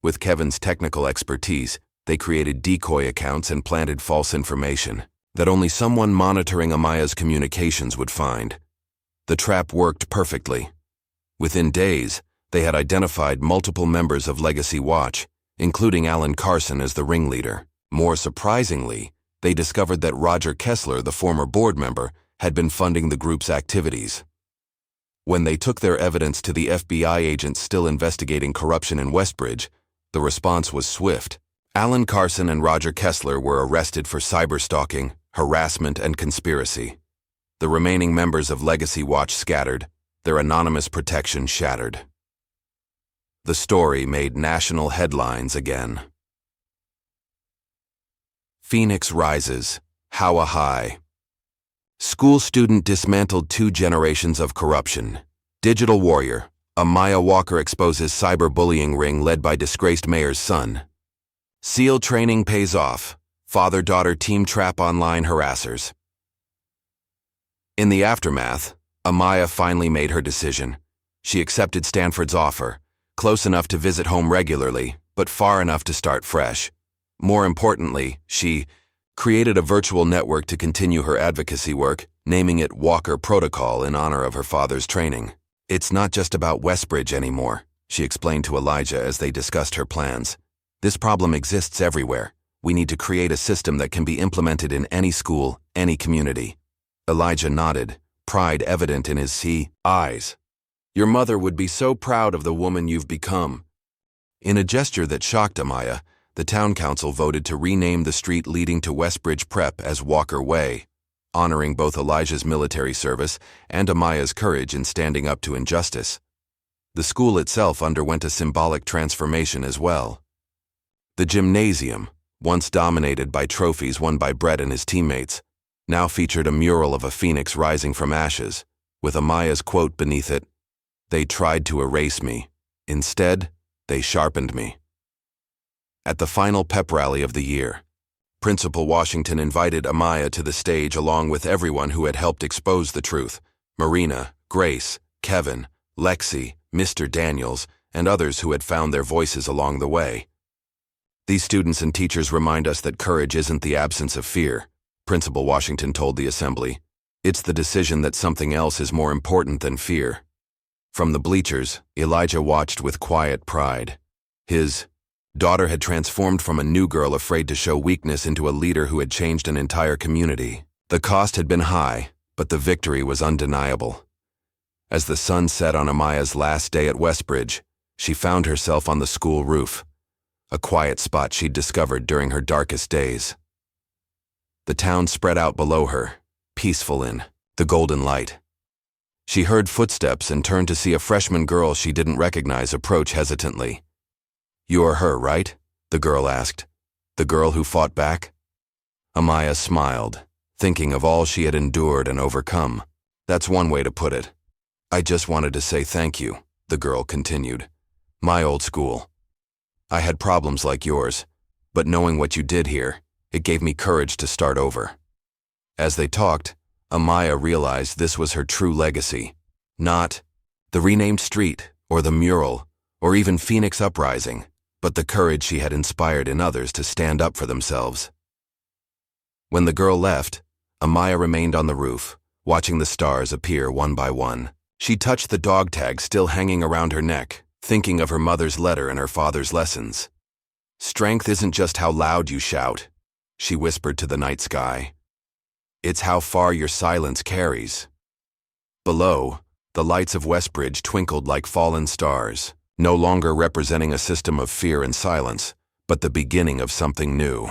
With Kevin's technical expertise, they created decoy accounts and planted false information that only someone monitoring Amaya's communications would find. The trap worked perfectly. Within days, they had identified multiple members of Legacy Watch, including Alan Carson as the ringleader. More surprisingly, they discovered that Roger Kessler, the former board member, had been funding the group's activities. When they took their evidence to the FBI agents still investigating corruption in Westbridge, the response was swift. Alan Carson and Roger Kessler were arrested for cyberstalking, harassment, and conspiracy. The remaining members of Legacy Watch scattered, their anonymous protection shattered. The story made national headlines again. Phoenix rises. How a high. School student dismantled 2 generations of corruption. Digital warrior. Amaya Walker exposes cyberbullying ring led by disgraced mayor's son. SEAL training pays off. Father-daughter team trap online harassers. In the aftermath, Amaya finally made her decision. She accepted Stanford's offer, close enough to visit home regularly, but far enough to start fresh. More importantly, she created a virtual network to continue her advocacy work, naming it Walker Protocol in honor of her father's training. "It's not just about Westbridge anymore," she explained to Elijah as they discussed her plans. "This problem exists everywhere. We need to create a system that can be implemented in any school, any community." Elijah nodded, pride evident in his eyes. "Your mother would be so proud of the woman you've become." In a gesture that shocked Amaya, the town council voted to rename the street leading to Westbridge Prep as Walker Way, honoring both Elijah's military service and Amaya's courage in standing up to injustice. The school itself underwent a symbolic transformation as well. The gymnasium, once dominated by trophies won by Brett and his teammates, now featured a mural of a phoenix rising from ashes, with Amaya's quote beneath it, "They tried to erase me. Instead, they sharpened me." At the final pep rally of the year, Principal Washington invited Amaya to the stage along with everyone who had helped expose the truth: Marina, Grace, Kevin, Lexi, Mr. Daniels, and others who had found their voices along the way. "These students and teachers remind us that courage isn't the absence of fear," Principal Washington told the assembly. "It's the decision that something else is more important than fear." From the bleachers, Elijah watched with quiet pride. His daughter had transformed from a new girl afraid to show weakness into a leader who had changed an entire community. The cost had been high, but the victory was undeniable. As the sun set on Amaya's last day at Westbridge, she found herself on the school roof, a quiet spot she'd discovered during her darkest days. The town spread out below her, peaceful in the golden light. She heard footsteps and turned to see a freshman girl she didn't recognize approach hesitantly. "You're her, right?" the girl asked. "The girl who fought back?" Amaya smiled, thinking of all she had endured and overcome. "That's one way to put it." "I just wanted to say thank you," the girl continued. "My old school. I had problems like yours, but knowing what you did here, it gave me courage to start over." As they talked, Amaya realized this was her true legacy. Not the renamed street, or the mural, or even Phoenix Uprising, but the courage she had inspired in others to stand up for themselves. When the girl left, Amaya remained on the roof, watching the stars appear one by one. She touched the dog tag still hanging around her neck, thinking of her mother's letter and her father's lessons. "Strength isn't just how loud you shout. she whispered to the night sky. It's how far your silence carries. Below, the lights of Westbridge twinkled like fallen stars, no longer representing a system of fear and silence, but the beginning of something new.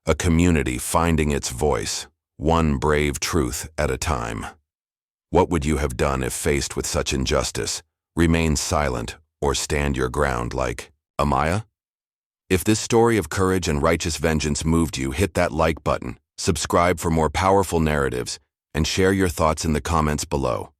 A community finding its voice, one brave truth at a time. What would you have done if faced with such injustice? Remain silent or stand your ground like Amaya? If this story of courage and righteous vengeance moved you, hit that like button, subscribe for more powerful narratives, and share your thoughts in the comments below.